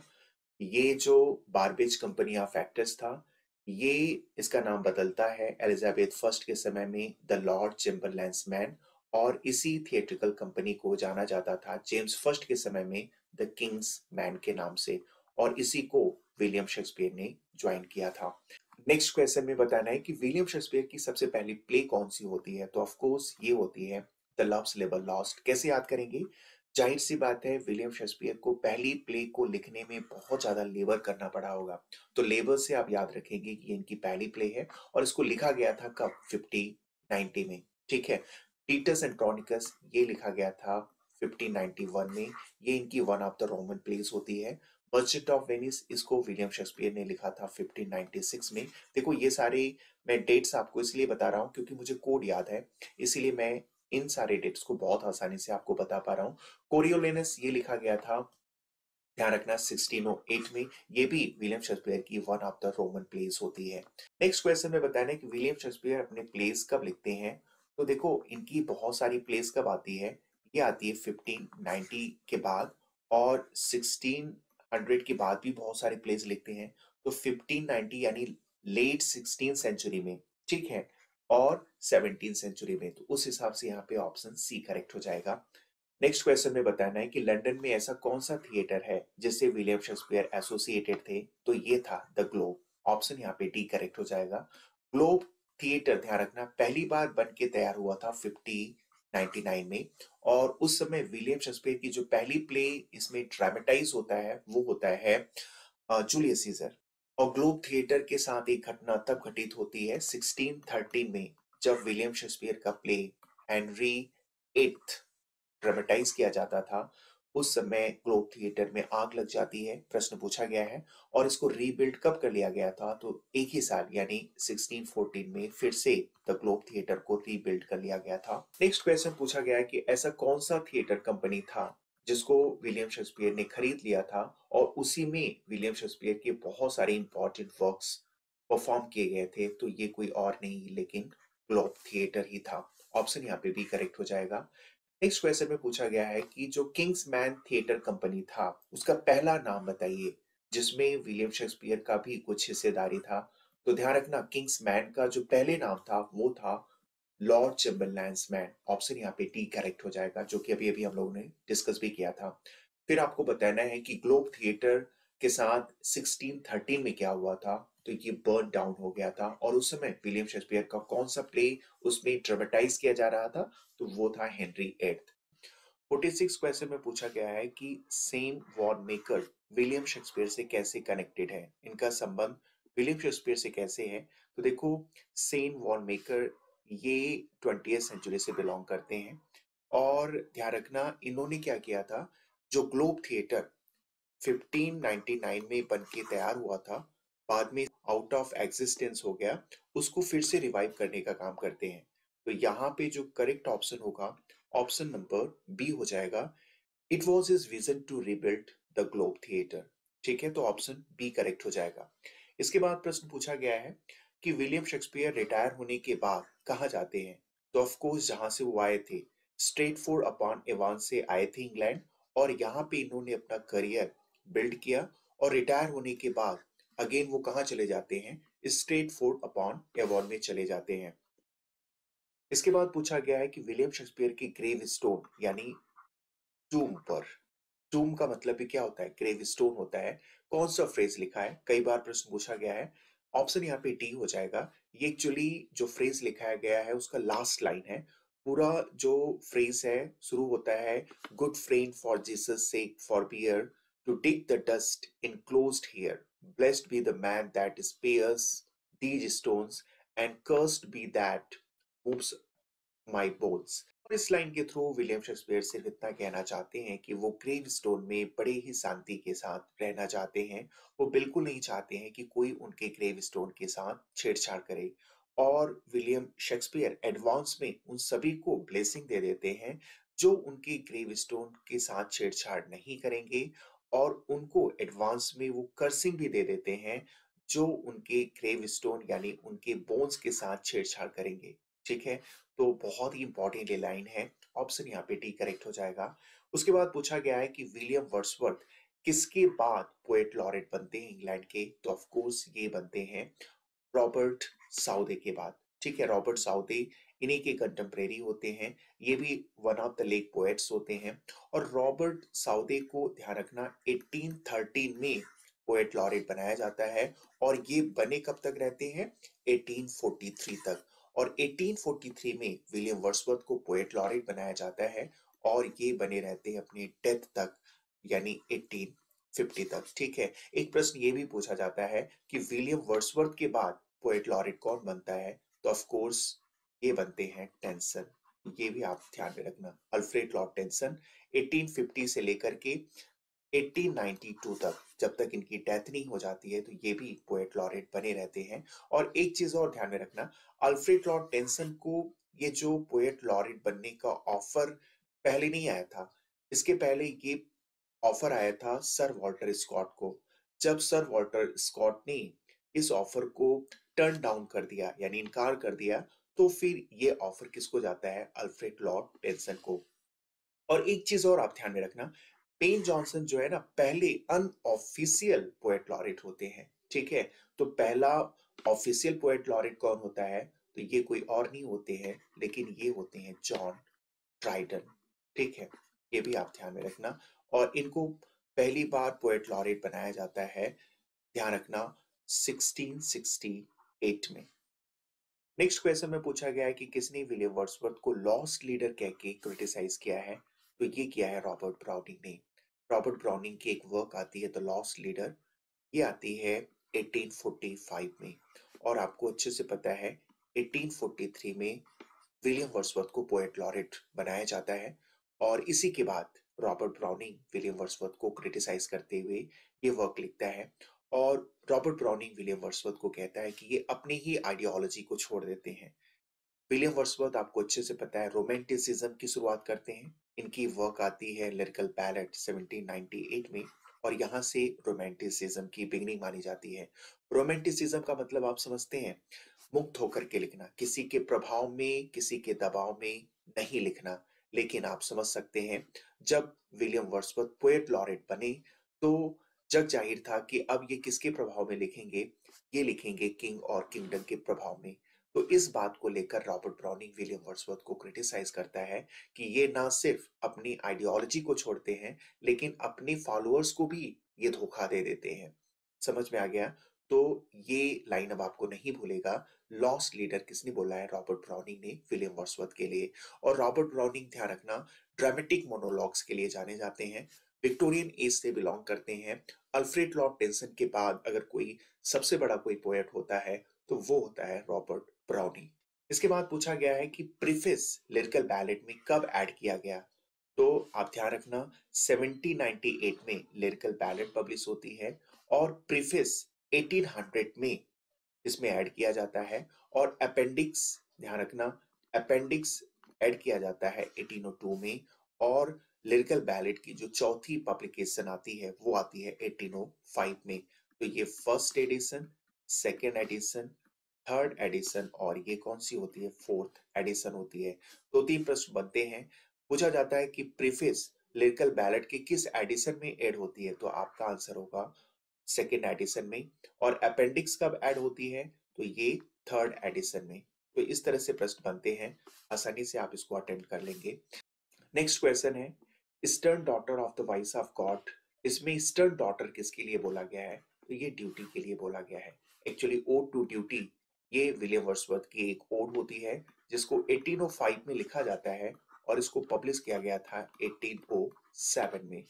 ये जो बार्बेज कंपनी ऑफ एक्टर्स था ये इसका नाम बदलता है एलिजाबेथ फर्स्ट के समय में द लॉर्ड चैम्बरलैंस मैन, और इसी थिएट्रिकल कंपनी को जाना जाता था जेम्स फर्स्ट के समय में द किंग्स मैन के नाम से, और इसी को विलियम शेक्सपियर ने ज्वाइन किया था। नेक्स्ट क्वेश्चन में बताना है कि विलियम शेक्सपियर की सबसे पहली प्ले कौन सी होती है? तो ऑफ कोर्स ये होती है द लव्स लेबर लॉस्ट। कैसे याद करेंगे? जाहिर सी बात है विलियम शेक्सपियर को पहली प्ले को लिखने में बहुत ज्यादा लेबर करना पड़ा होगा, तो लेबर से आप याद रखेंगे कि ये इनकी पहली प्ले है और इसको लिखा गया था कब? 1590 में। ठीक है, टीटस एंड ट्रोनिकस ये लिखा गया था 1591 में। ये इनकी one of the Roman place होती है। मर्चेंट ऑफ वेनिस इसको विलियम शेक्सपियर ने लिखा था 1596 में। देखो ये सारे मैं डेट्स आपको इसलिए बता रहा हूँ क्योंकि मुझे कोड याद है, इसीलिए मैं इन सारे डेट्स को बहुत आसानी से आपको बता पा रहा हूँ। कोरियोलेनस ये लिखा गया था, ध्यान रखना 1608 में। ये भी विलियम शेक्सपियर की one of the Roman place होती है। नेक्स्ट क्वेश्चन में बताना है कि विलियम शेक्सपियर अपने प्लेस कब लिखते हैं? तो देखो इनकी बहुत सारी प्लेस कब आती है, ये आती है 1590 के बाद, और 1600 के बाद भी बहुत सारे प्लेस लिखते हैं। तो 1590 यानी लेट 16 सेंचुरी में, ठीक है, और 17 सेंचुरी में। तो उस हिसाब से यहाँ पे ऑप्शन सी करेक्ट हो जाएगा। नेक्स्ट क्वेश्चन में बताना है कि लंदन में ऐसा कौन सा थिएटर है जिससे विलियम शेक्सपियर एसोसिएटेड थे? तो ये था द ग्लोब। ऑप्शन यहाँ पे डी करेक्ट हो जाएगा। ग्लोब थिएटर ध्यान रखना पहली बार बन के तैयार हुआ था 99 में। और उस समय विलियम शेक्सपियर की जो पहली प्ले इसमें ड्रामेटाइज होता है वो होता है जूलियस सीजर। और ग्लोब थिएटर के साथ एक घटना तब घटित होती है 1613 में, जब विलियम शेक्सपियर का प्ले हेनरी एट्थ ड्रामेटाइज किया जाता था। उस समय ग्लोब थिएटर में आग लग जाती है, प्रश्न पूछा गया है। और इसको रीबिल्ड कब कर लिया गया था, तो एक ही साल यानी 1614 में फिर से द ग्लोब थिएटर को रीबिल्ड कर लिया गया था। नेक्स्ट क्वेश्चन पूछा गया है कि ऐसा कौन सा थिएटर कंपनी था जिसको विलियम शेक्सपियर ने खरीद लिया था और उसी में विलियम शेक्सपियर के बहुत सारे इंपॉर्टेंट वर्क्स परफॉर्म किए गए थे। तो ये कोई और नहीं लेकिन ग्लोब थिएटर ही था। ऑप्शन यहाँ पे भी करेक्ट हो जाएगा। नेक्स्ट क्वेश्चन में पूछा गया है कि जो किंग्समैन थिएटर कंपनी था उसका पहला नाम बताइए जिसमें विलियम शेक्सपियर का भी कुछ हिस्सेदारी था। तो ध्यान रखना, किंग्समैन का जो पहले नाम था वो था लॉर्ड चैम्बरलैंस मैन। ऑप्शन यहाँ पे डी करेक्ट हो जाएगा, जो कि अभी अभी हम लोगों ने डिस्कस भी किया था। फिर आपको बताना है कि ग्लोब थिएटर के साथ 1613 में क्या हुआ था। तो ये बर्न डाउन हो गया था और उस समय विलियम शेक्सपियर का कौन सा प्ले उसमें ड्रामेटाइज किया जा रहा था, तो वो था हेनरी एट्थ। 46 क्वेश्चन में पूछा गया है कि Sam Wanamaker William Shakespeare से कैसे कनेक्टेड है, इनका संबंध विलियम शेक्सपियर से कैसे है। तो देखो, सेन वॉन मेकर ये 20th सेंचुरी से बिलोंग करते हैं। और ध्यान रखना, इन्होंने क्या किया था, जो ग्लोब थिएटर 1599 में बन के तैयार हुआ था, बाद में आउट ऑफ एग्जिस्टेंस हो गया, उसको फिर से रिवाइव करने का काम करते हैं। तो यहाँ पे जो करेक्ट ऑप्शन होगा, ऑप्शन नंबर बी हो जाएगा। It was his vision to rebuild the Globe theatre. ठीक है, तो ऑप्शन बी करेक्ट हो जाएगा। इसके बाद प्रश्न पूछा गया है कि विलियम शेक्सपियर रिटायर होने के बाद कहाँ जाते हैं। तो ऑफ कोर्स जहां से वो आए थे, स्ट्रेटफोर्ड अपॉन एवान से आए थे इंग्लैंड। और यहाँ पे इन्होंने अपना करियर बिल्ड किया और रिटायर होने के बाद अगेन वो कहाँ चले जाते हैं, स्ट्रेटफोर्ड अपॉन एवॉन में चले जाते हैं। इसके बाद पूछा गया है कि विलियम शेक्सपियर की ग्रेव स्टोन यानी टूम पर, टूम का मतलब भी क्या होता है, ग्रेव स्टोन होता है, कौन सा फ्रेज लिखा है, कई बार प्रश्न पूछा गया है। ऑप्शन यहाँ पे डी हो जाएगा। ये एक्चुअली जो फ्रेज लिखाया गया है उसका लास्ट लाइन है। पूरा जो फ्रेज है शुरू होता है, good friend for Jesus sake forbear to dig the dust enclosed here, blessed be the man that spares these stones and cursed be that moves my bones। और इस लाइन के थ्रू विलियम शेक्सपियर सिर्फ इतना कहना चाहते हैं कि वो ग्रेव स्टोन में बड़े ही शांति के साथ रहना चाहते हैं। वो बिल्कुल नहीं चाहते हैं कि कोई उनके ग्रेव स्टोन के साथ छेड़छाड़ करे। और विलियम शेक्सपियर एडवांस में उन सभी को ब्लेसिंग दे देते हैं जो उनके ग्रेव स्टोन के साथ छेड़छाड़ नहीं करेंगे। और उनको एडवांस में वो कर्सिंग भी दे देते हैं जो उनके ग्रेव स्टोन यानी उनके बोन्स के साथ छेड़छाड़ करेंगे। ठीक है, तो बहुत ही इंपॉर्टेंट ये लाइन है। ऑप्शन यहाँ पे डी करेक्ट हो जाएगा। उसके बाद पूछा गया है कि विलियम वर्ड्सवर्थ किसके बाद पोएट लॉरेट बनते हैं इंग्लैंड के। तो ऑफ कोर्स ये बनते हैं रॉबर्ट साउदे के बाद। ठीक है, रॉबर्ट साउदे इन्हीं के कंटेम्परेरी होते हैं। ये भी one of the leg poets होते हैं। और रॉबर्ट साउदे को ध्यान रखना 1813 में पोएट लॉरेट बनाया जाता है। और ये बने कब तक रहते हैं, 1843 तक। और 1843 में विलियम वर्ड्सवर्थ को पोएट लॉरेट बनाया जाता है और ये बने रहते हैं अपनी डेथ तक यानी 1850 तक। ठीक है, एक प्रश्न ये भी पूछा जाता है कि विलियम वर्ड्सवर्थ के बाद पोएट लॉरेट कौन बनता है। तो ऑफ कोर्स ये बनते हैं टेंसन। ये भी आप ध्यान में रखना, अल्फ्रेड लॉर्ड टेंसन 1850 से लेकर के 1892 तक, जब तक इनकी डेथ नहीं हो जाती है, तो ये भी पोएट लॉरेट बने रहते हैं। और एक चीज और ध्यान में रखना, अल्फ्रेड लॉर्ड टेंसन को ये जो पोएट लॉरेट बनने का ऑफर पहले नहीं आया था। इसके पहले ये ऑफर आया था सर वॉल्टर स्कॉट को। जब सर वॉल्टर स्कॉट ने इस ऑफर को टर्न डाउन कर दिया यानी इनकार कर दिया, तो फिर ये ऑफर किसको जाता है, अल्फ्रेड लॉर्ड टेंसन को। और एक चीज और आप ध्यान में रखना, पेन जॉनसन जो है ना, पहले अनऑफिशियल पोएट लॉरेट होते हैं। ठीक है, तो पहला ऑफिशियल पोएट लॉरेट कौन होता है, तो ये कोई और नहीं होते हैं लेकिन ये होते हैं जॉन ड्राइडन। ठीक है, ये भी आप ध्यान में रखना। और इनको पहली बार पोएट लॉरेट बनाया जाता है, ध्यान रखना, 1668 में। नेक्स्ट क्वेश्चन में पूछा गया है कि किसने विलियम वर्ड्सवर्थ को लॉस्ट लीडर कह के क्रिटिसाइज किया है, तो ये किया है रॉबर्ट ब्राउनिंग ने। रॉबर्ट ब्राउनिंग की एक वर्क आती है द लॉस्ट लीडर, ये आती है 1845 में, और आपको अच्छे से पता है 1843 में विलियम वर्ड्सवर्थ को पोएट लॉरेट बनाया जाता है, और इसी के बाद रॉबर्ट ब्राउनिंग विलियम वर्ड्सवर्थ को क्रिटिसाइज करते हुए ये वर्क लिखता है, और रॉबर्ट ब्राउनिंग विलियम वर्ड्सवर्थ को कहता है कि ये अपनी ही आइडियोलॉजी को छोड़ देते हैं। विलियम वर्ड्सवर्थ आपको अच्छे से पता है रोमांटिसिज्म की शुरुआत करते हैं। इनकी वर्क आती है लिरिकल बैलेट 1798 में, और यहाँ से रोमांटिसिज्म की बिगनिंग मानी जाती है। रोमांटिसिज्म का मतलब आप समझते हैं, मुक्त होकर के लिखना, किसी के प्रभाव में, किसी के दबाव में नहीं लिखना। लेकिन आप समझ सकते हैं जब विलियम वर्ड्सवर्थ पोएट लॉरेट बने तो जग जाहिर था कि अब ये किसके प्रभाव में लिखेंगे, ये लिखेंगे किंग और किंगडम के प्रभाव में। तो इस बात को लेकर रॉबर्ट ब्राउनिंग विलियम वर्ड्सवर्थ को क्रिटिसाइज करता है कि ये ना सिर्फ अपनी आइडियोलॉजी को छोड़ते हैं, लेकिन अपने फॉलोअर्स को भी ये धोखा दे देते हैं। समझ में आ गया? तो ये लाइन अब आपको नहीं भूलेगा, लॉस्ट लीडर किसने बोला है, रॉबर्ट ब्राउनिंग ने विलियम वर्ड्सवर्थ के लिए। और रॉबर्ट ब्राउनिंग, ध्यान रखना, ड्रामेटिक मोनोलॉग्स के लिए जाने जाते हैं, विक्टोरियन एज से बिलोंग करते हैं। अल्फ्रेड लॉर्ड टेंसन के बाद अगर कोई सबसे बड़ा कोई पोएट होता है तो वो होता है रॉबर्ट ब्राउनिंग। इसके बाद पूछा गया है कि प्रीफेस लिरिकल बैलेट में कब ऐड किया गया, तो आप ध्यान रखना 1798 में लिरिकल बैलेट पब्लिश होती है, और प्रीफेस 1800 में इसमें ऐड किया जाता है, और अपेंडिक्स, ध्यान रखना, अपेंडिक्स ऐड किया जाता है 1802 में, और लिरिकल बैलेट की जो चौथी पब्लिकेशन आती है वो आती है 1805 में। तो ये first edition, second edition, third edition, और ये कौन सी होती है, फोर्थ एडिशन होती है। दो तीन प्रश्न बनते हैं, पूछा जाता है कि प्रीफेस लिरिकल बैलेट के किस एडिशन में ऐड होती है, तो आपका आंसर होगा सेकेंड एडिशन में। और अपेंडिक्स कब ऐड होती है, तो ये थर्ड एडिशन में। तो इस तरह से प्रश्न बनते हैं, आसानी से आप इसको अटेंड कर लेंगे। नेक्स्ट क्वेश्चन है, eastern daughter of the voice of God, इसमें ईस्टर्न डॉटर किसके लिए बोला गया है, तो ये ड्यूटी के लिए बोला गया है। एक्चुअली ओड टू ड्यूटी ये विलियम वर्ड्सवर्थ की एक ओड होती है जिसको 1805 में लिखा जाता है, और इसको पब्लिश किया गया था 1807 में।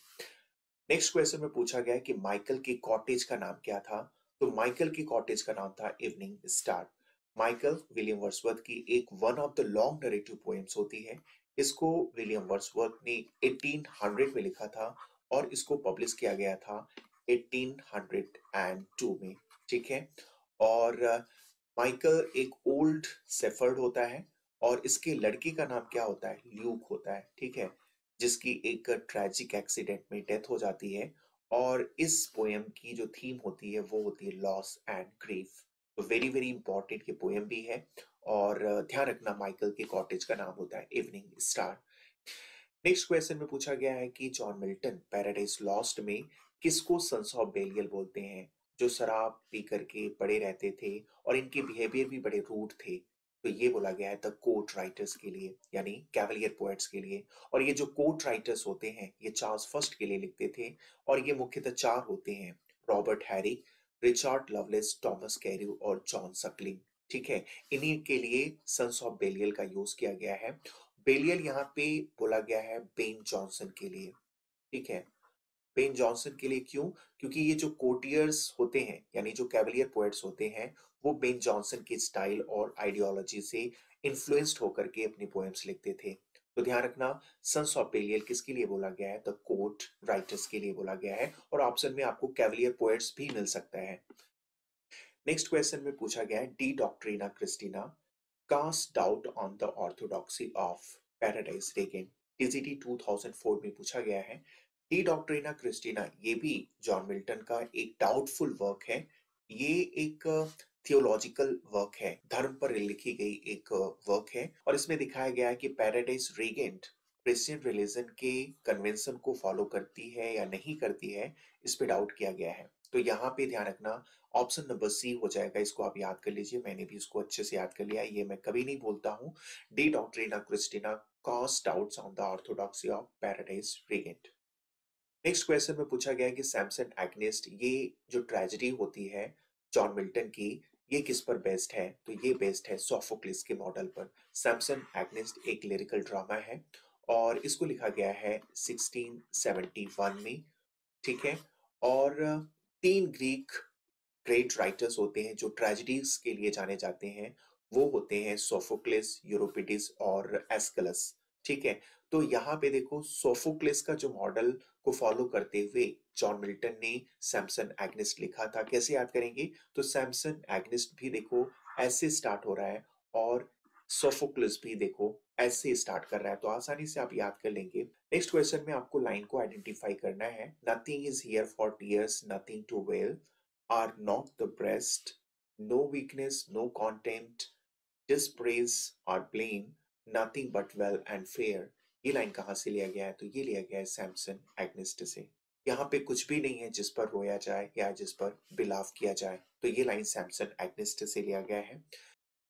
नेक्स्ट क्वेश्चन में पूछा गया है कि माइकल की कॉटेज का नाम क्या था, तो माइकल की कॉटेज का नाम था evening star. Michael William Wordsworth की एक one of the long narrative poems होती है। इसको विलियम वर्ड्सवर्थ ने 1800 में लिखा था, और इसको पब्लिश किया गया था 1802 में। ठीक है, और माइकल एक ओल्ड सेफर्ड होता है, और इसके लड़के का नाम क्या होता है, ल्यूक होता है। ठीक है, जिसकी एक ट्रेजिक एक्सीडेंट में डेथ हो जाती है, और इस पोएम की जो थीम होती है वो होती है लॉस एंड ग्रीफ। तो वेरी वेरी इंपॉर्टेंट ये पोएम भी है, और ध्यान रखना माइकल के कॉटेज का नाम होता है इवनिंग स्टार। नेक्स्ट क्वेश्चन में पूछा गया है कि जॉन मिल्टन पैराडाइज लॉस्ट में किसको सन्स ऑफ बेलियल बोलते हैं, जो शराब पी करके पड़े रहते थे और इनके बिहेवियर भी बड़े रूड थे। तो ये बोला गया है द कोर्ट राइटर्स के लिए, यानी कैवलियर पोएट्स के लिए। और ये जो कोर्ट राइटर्स होते हैं ये चार्ल्स फर्स्ट के लिए लिखते थे, और ये मुख्यतः चार होते हैं, Robert Herrick, Richard loveless, Thomas Cairo और जॉन सकलिंग। ठीक है, इन्हीं के लिए सन्स ऑफ बेलियल का यूज किया गया है। बेलियल यहाँ पे बोला गया है बेन जॉनसन के लिए। ठीक है, बेन जॉनसन के लिए क्यों, क्योंकि ये जो कोर्टियर्स होते हैं यानी जो कैवलियर पोएट्स होते हैं वो बेन जॉनसन के स्टाइल और आइडियोलॉजी से इन्फ्लुएंस्ड होकर के अपनी पोएम्स लिखते थे। तो ध्यान रखना, सन्स ऑफ बेलियल किसके लिए बोला गया है, द कोर्ट राइटर्स के लिए बोला गया है, और ऑप्शन में आपको कैवलियर पोएट्स भी मिल सकता है। नेक्स्ट क्वेश्चन में पूछा गया है De Doctrina Christiana cast doubt on the orthodoxy of Paradise Regained, TGT 2004 में पूछा गया है। डी डॉक्ट्रिना क्रिस्टिना ये भी जॉन मिल्टन का एक डाउटफुल वर्क है। ये एक थियोलॉजिकल वर्क है, धर्म पर लिखी गई एक वर्क है, और इसमें दिखाया गया है कि पैराडाइज रेगेंट क्रिश्चियन रिलीजन के कन्वेंशन को फॉलो करती है या नहीं करती है, इस पे डाउट किया गया है। तो यहाँ पे ध्यान रखना, ऑप्शन नंबर सी हो जाएगा, इसको आप याद कर लीजिए, मैंने भी इसको अच्छे से याद कर लिया, ये मैं कभी नहीं बोलता हूँ। De Doctrina Christiana cast doubts on the orthodoxy of Paradise Regained. Next question में पूछा गया है कि सैमसन एग्नेस्ट ये जो ट्रेजेडी होती है जॉन मिल्टन की, ये किस पर बेस्ड है? तो ये बेस्ड है सोफोक्लिस के मॉडल पर। सैमसन एग्निस्ट एक लिरिकल ड्रामा है और इसको लिखा गया है 1671 में, ठीक है। और तीन ग्रीक ग्रेट राइटर्स होते हैं जो ट्रेजेडीज के लिए जाने जाते हैं, वो होते हैं सोफोक्लिस, यूरोपिडिस और एस्कलस, ठीक है। तो यहाँ पे देखो सोफोक्लिस का जो मॉडल को फॉलो करते हुए जॉन मिल्टन ने सैमसन एग्निस्ट लिखा था। कैसे याद करेंगे? तो सैमसन एग्निस्ट भी देखो ऐसे स्टार्ट हो रहा है और सोफोक्लिस भी देखो ऐसे स्टार्ट कर रहा है, तो आसानी से आप याद कर लेंगे। नेक्स्ट क्वेश्चन में आपको लाइन को आइडेंटिफाई करना है। Nothing is here for tears, nothing to wail, are not the breast, no weakness, no contempt, dispraise or blame, nothing but well and fair। ये लाइन कहाँ से लिया गया है? तो ये लिया गया है सैमसन एग्निस्ट से। यहाँ पे कुछ भी नहीं है जिस पर रोया जाए या जिस पर बिलाव किया जाए, तो ये लाइन सैमसन एग्निस्ट से लिया गया है।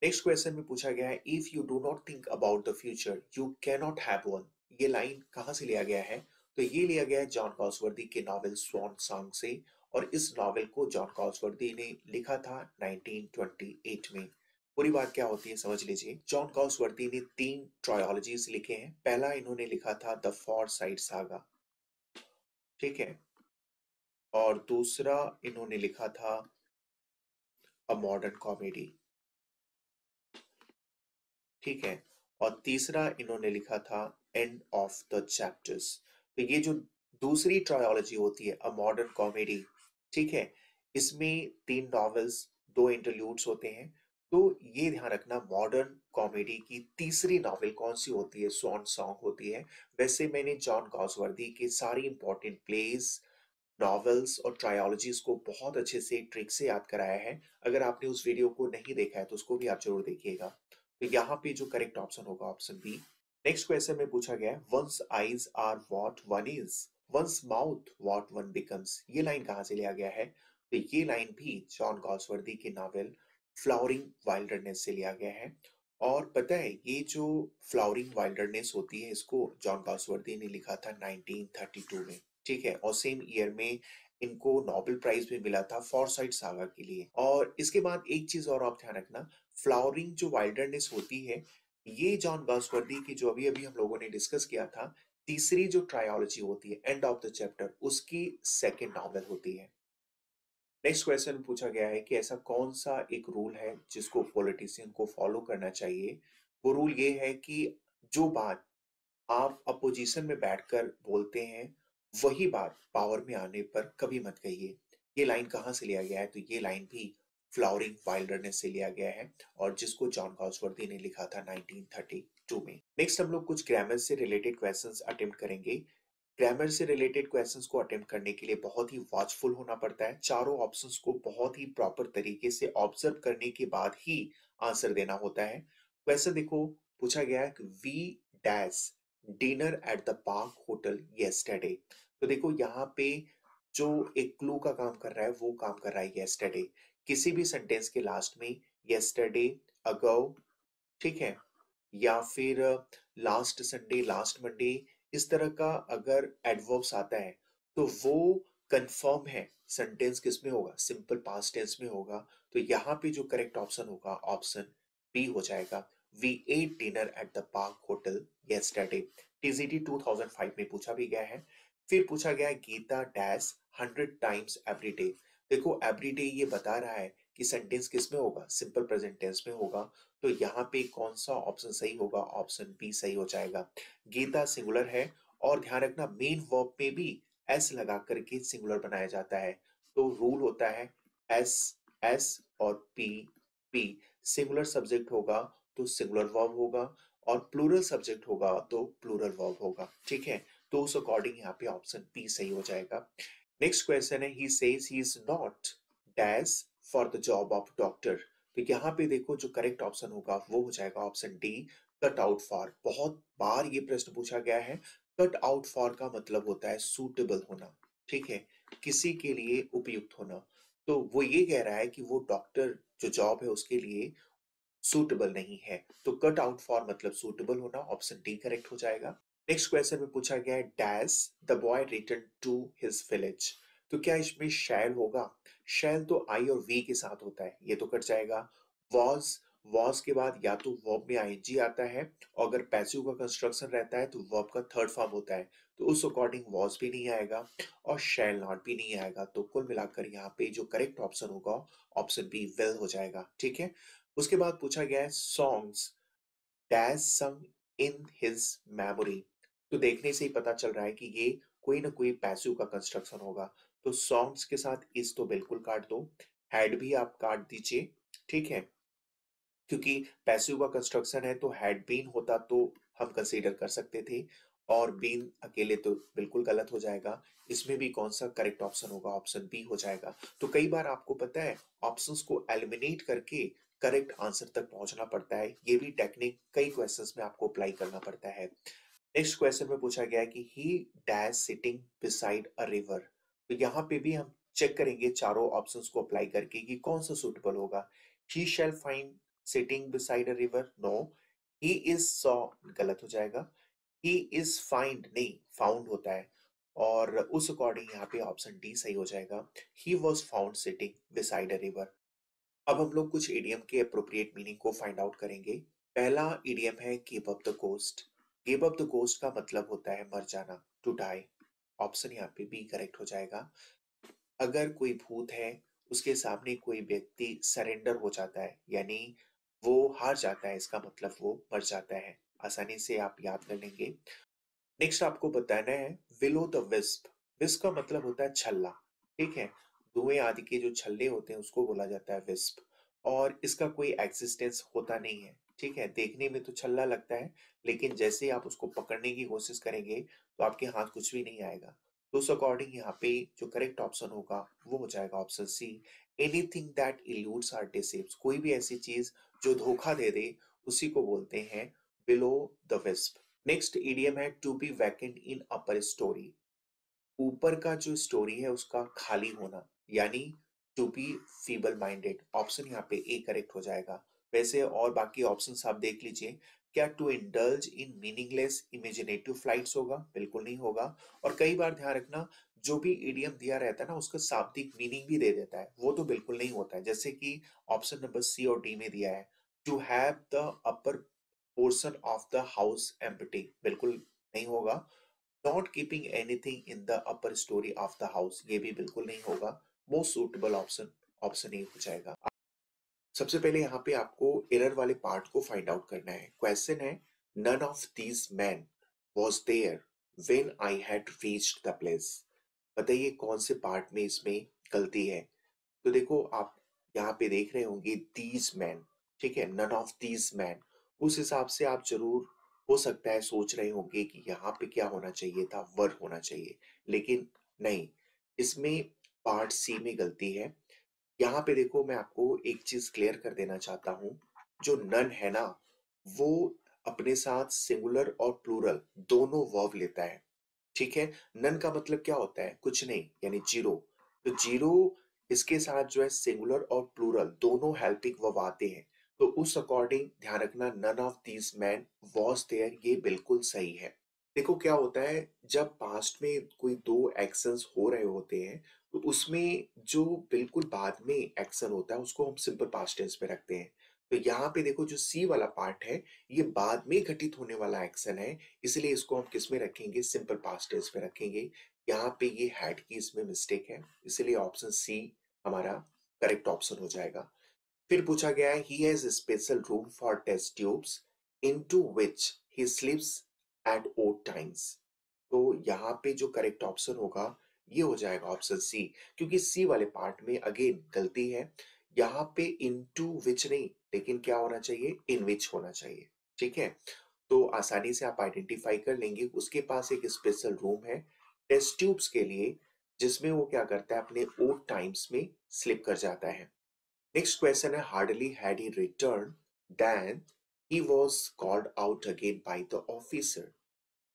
नेक्स्ट क्वेश्चन में पूछा गया है, if you do not think about the future you can not have one. ये लाइन कहाँ से लिया गया है? तो ये लिया गया है जॉन गॉसवर्दी के नॉवेल स्वॉन सॉन्ग से, और इस नॉवेल को जॉन गॉसवर्दी ने लिखा था 1928 में। पूरी बात क्या होती है समझ लीजिए। जॉन गॉसवर्दी ने 3 ट्रायोलॉजीज लिखे हैं। पहला इन्होंने लिखा था द फॉर साइड सागा, ठीक है, और दूसरा इन्होंने लिखा था अ मॉडर्न कॉमेडी, ठीक है, और तीसरा इन्होंने लिखा था एंड ऑफ द चैप्टर्स। तो ये जो दूसरी ट्रायोलॉजी होती है अ मॉडर्न कॉमेडी, ठीक है, इसमें 3 नॉवेल्स, 2 इंटरल्यूड्स होते हैं। तो ये ध्यान रखना मॉडर्न कॉमेडी की तीसरी नॉवेल कौन सी होती है? स्वॉन सॉन्ग होती है। वैसे मैंने जॉन गॉसवर्दी के सारी इंपॉर्टेंट प्लेस, नॉवेल्स और ट्रायोलॉजीज को बहुत अच्छे से ट्रिक से याद कराया है। अगर आपने उस वीडियो को नहीं देखा है तो उसको भी आप जरूर देखिएगा। तो यहाँ पे जो करेक्ट ऑप्शन होगा ऑप्शन बी। नेक्स्ट क्वेश्चन में पूछा गया है, one's eyes are what one is, one's mouth what one becomes. ये लाइन कहाँ से लिया गया है? तो ये लाइन भी जॉन गॉसवर्दी के नॉवेल फ्लावरिंग वाइल्डरनेस से लिया गया है। और पता है ये जो फ्लावरिंग वाइल्डरनेस होती है इसको जॉन गॉसवर्दी ने लिखा था 1932 में, ठीक है, और सेम ईयर में इनको नोबेल प्राइज भी मिला था फॉरसाइट सागा के लिए। और इसके बाद एक चीज और आप ध्यान रखना, फ्लावरिंग जो वाइल्डरनेस होती है ये जॉन गॉसवर्दी की जो अभी अभी हम लोगों ने डिस्कस किया था तीसरी जो ट्रायोलॉजी होती है एंड ऑफ द चैप्टर, उसकी सेकेंड नॉवेल होती है। नेक्स्ट क्वेश्चन पूछा गया है कि ऐसा कौन सा एक रूल है जिसको पॉलिटिशियन को फॉलो करना चाहिए। वो रूल ये है कि जो बात आप अपोजिशन में बैठकर बोलते हैं वही बात पावर में आने पर कभी मत कहिए। ये लाइन कहाँ से लिया गया है? तो ये लाइन भी फ्लावरिंग वाइल्डरनेस से लिया गया है और जिसको जॉन गॉसवर्दी ने लिखा था 1932 में। नेक्स्ट हम लोग कुछ ग्रामर से रिलेटेड क्वेश्चंस अटेम्प्ट करेंगे। ग्रामर से रिलेटेड क्वेश्चंस को अटेम्प्ट करने के लिए बहुत ही वॉचफुल होना पड़ता है। चारों ऑप्शंस को बहुत ही प्रॉपर तरीके से ऑब्जर्व करने के बाद ही आंसर देना होता है। क्वेश्चन देखो, पूछा गया है कि we dash dinner at the park hotel yesterday. तो देखो यहाँ पे जो एक क्लू का काम कर रहा है वो काम कर रहा है येस्टरडे। किसी भी सेंटेंस के लास्ट में येस्टरडे, अगो, ठीक है, या फिर लास्ट संडे, लास्ट मंडे, इस तरह का अगर एडवर्ब्स आता है तो वो कंफर्म है सेंटेंस किस में होगा? सिंपल पास्ट टेंस में होगा। तो यहाँ पे जो करेक्ट ऑप्शन होगा ऑप्शन बी हो जाएगा। We ate dinner at the park hotel yesterday. TGT 2005 में पूछा भी गया है। फिर पूछा गया है Gita dash 100 times every day. देखो एवरी डे ये बता रहा है कि सेंटेंस किस में होगा? सिंपल प्रेजेंट टेंस में होगा। तो यहाँ पे कौन सा ऑप्शन सही होगा? ऑप्शन बी सही हो जाएगा। गीता सिंगुलर है और ध्यान रखना मेन वर्ब में भी एस लगा करके सिंगुलर बनाया जाता है। तो रूल होता है एस एस और पी पी। सिंगुलर सब्जेक्ट होगा तो सिंगुलर वर्ब होगा और प्लूरल सब्जेक्ट होगा तो प्लूरल वर्ब होगा, ठीक है। तो उस अकॉर्डिंग यहाँ पे ऑप्शन बी सही हो जाएगा। नेक्स्ट क्वेश्चन है, he says he is not dash for the job of doctor. तो यहाँ पे देखो जो करेक्ट ऑप्शन होगा वो हो जाएगा option D, cut out for. बहुत बार ये प्रश्न पूछा गया है। कट आउट फॉर का मतलब होता है सूटेबल होना, ठीक है, किसी के लिए उपयुक्त होना। तो वो ये कह रहा है कि वो डॉक्टर जो जॉब है उसके लिए सूटेबल नहीं है। तो कट आउट फॉर मतलब सूटेबल होना, ऑप्शन डी करेक्ट हो जाएगा। नेक्स्ट क्वेश्चन में पूछा गया है dash the boy return to his village. तो क्या इसमें शैल होगा? शैल तो आई और वी के साथ होता है, ये तो कट जाएगा। वॉज, वॉज के बाद या तो वर्ब में आईएनजी आता है, और अगर पैसिव का कंस्ट्रक्शन रहता है तो वर्ब का थर्ड फॉर्म होता है, तो उस अकॉर्डिंग वॉज भी नहीं आएगा और शैल नॉट भी नहीं आएगा। तो कुल मिलाकर यहाँ पे जो करेक्ट ऑप्शन होगा ऑप्शन बी विल हो जाएगा, ठीक है। उसके बाद पूछा गया है songs dash some in his memory. तो देखने से ही पता चल रहा है कि ये कोई ना कोई पैसिव का कंस्ट्रक्शन होगा। तो सॉन्ग्स के साथ इस तो बिल्कुल काट दो, हैड भी आप काट दीजिए, ठीक है, क्योंकि पैसिव का कंस्ट्रक्शन है, तो हैड बीन होता तो हम कंसीडर कर सकते थे, और बीन अकेले तो बिल्कुल गलत हो जाएगा। इसमें भी कौन सा करेक्ट ऑप्शन होगा? ऑप्शन बी हो जाएगा। तो कई बार आपको पता है ऑप्शंस को एलिमिनेट करके करेक्ट आंसर तक पहुंचना पड़ता है, ये भी टेक्निक कई क्वेश्चंस में आपको अप्लाई करना पड़ता है। नेक्स्ट क्वेश्चन में पूछा गया है कि ही dash sitting beside a river. तो यहाँ पे भी हम चेक करेंगे चारों ऑप्शंस को अप्लाई करके कि कौन सा सुटेबल होगा। He shall find sitting beside a river, no. He is saw, गलत हो जाएगा। ही इज फाइंड नहीं, फाउंड होता है, और उस अकॉर्डिंग यहाँ पे ऑप्शन डी सही हो जाएगा। He was found sitting beside a river. अब हम लोग कुछ इडियम के अप्रोप्रिएट मीनिंग को फाइंड आउट करेंगे। पहला इडियम है give up the ghost. Give up the ghost का मतलब होता है मर जाना, टू डाई। ऑप्शन यहाँ पे बी करेक्ट हो जाएगा। अगर कोई भूत है, उसके सामने कोई व्यक्ति सरेंडर हो जाता है, यानी वो हार जाता है, इसका मतलब वो मर जाता है। आसानी से आप याद कर लेंगे। नेक्स्ट आपको बताना है विलो द विस्प। विस्प का मतलब होता है छल्ला, ठीक है। धुएं आदि के जो छल्ले होते हैं उसको बोला जाता है विस्प, और इसका कोई एग्जिस्टेंस होता नहीं है, ठीक है। देखने में तो छल्ला लगता है, लेकिन जैसे ही आप उसको पकड़ने की कोशिश करेंगे तो आपके हाथ कुछ भी नहीं आएगा। तो उस अकॉर्डिंग यहाँ पे जो करेक्ट ऑप्शन होगा वो हो जाएगा ऑप्शन सी, एनीथिंग दैट इल्यूड्स और डिसीव्स। कोई भी ऐसी चीज जो धोखा दे दे उसी को बोलते हैं below the wisp. Next idiom है to be vacant in upper story. ऊपर का जो स्टोरी है उसका खाली होना, यानी to be feeble minded. Option यहाँ पे ए करेक्ट हो जाएगा। वैसे और बाकी ऑप्शंस आप देख लीजिए। क्या to indulge in meaningless imaginative flights होगा? बिल्कुल नहीं होगा। और कई बार ध्यान रखना, जो भी इडियम दिया रहता है ना उसका शाब्दिक मीनिंग भी दे देता है, वो तो बिल्कुल नहीं होता है। जैसे कि ऑप्शन नंबर सी और डी में दिया है to have the upper portion of the house empty, बिल्कुल नहीं होगा। Not keeping anything in the upper storey of the house, ये भी बिल्कुल नहीं होगा। Most suitable option option A हो जाएगा। सबसे पहले यहाँ पे आपको एरर वाले पार्ट को फाइंड आउट करना है। क्वेश्चन है none of these man was there when I had reached the place. बताइए कौन से पार्ट में इसमें गलती है? तो देखो आप यहाँ पे देख रहे होंगे दीज मैन, ठीक है, नन ऑफ दीज मैन। उस हिसाब से आप जरूर हो सकता है सोच रहे होंगे कि यहाँ पे क्या होना चाहिए था, वर होना चाहिए, लेकिन नहीं, इसमें पार्ट सी में गलती है। यहाँ पे देखो मैं आपको एक चीज क्लियर कर देना चाहता हूँ। जो नन है ना, वो अपने साथ सिंगुलर और प्लूरल दोनों वर्ब लेता है, ठीक है। नन का मतलब क्या होता है? कुछ नहीं, यानी जीरो। तो जीरो इसके साथ जो है सिंगुलर और प्लूरल दोनों हेल्पिंग वर्ब आते हैं। तो उस अकॉर्डिंग ध्यान रखना none of these man was there, ये बिल्कुल सही है। देखो क्या होता है, जब पास्ट में कोई दो एक्शंस हो रहे होते हैं तो उसमें जो बिल्कुल बाद में एक्शन होता है उसको हम सिंपल पास्ट टेंस में रखते हैं। तो यहाँ पे देखो जो सी वाला पार्ट है ये बाद में घटित होने वाला एक्शन है, इसलिए इसको हम किस में रखेंगे? सिंपल पास्ट टेंस में रखेंगे। यहाँ पे ये हैड की इसमें मिस्टेक है, इसलिए ऑप्शन सी हमारा करेक्ट ऑप्शन हो जाएगा। फिर पूछा गया है he has special room for test tubes into which he sleeps at odd times. तो यहाँ पे जो करेक्ट ऑप्शन होगा ये हो जाएगा ऑप्शन सी, क्योंकि सी वाले पार्ट में अगेन गलती है। यहाँ पे इनटू विच नहीं, लेकिन क्या होना चाहिए? इन विच होना चाहिए, ठीक है। तो आसानी से आप आइडेंटिफाई कर लेंगे उसके पास एक स्पेशल रूम है टेस्ट ट्यूब्स के लिए, जिसमें वो क्या करता है अपने ओड टाइम्स में स्लिप कर जाता है। नेक्स्ट क्वेश्चन है hardly had he return then he was called out again by the officer.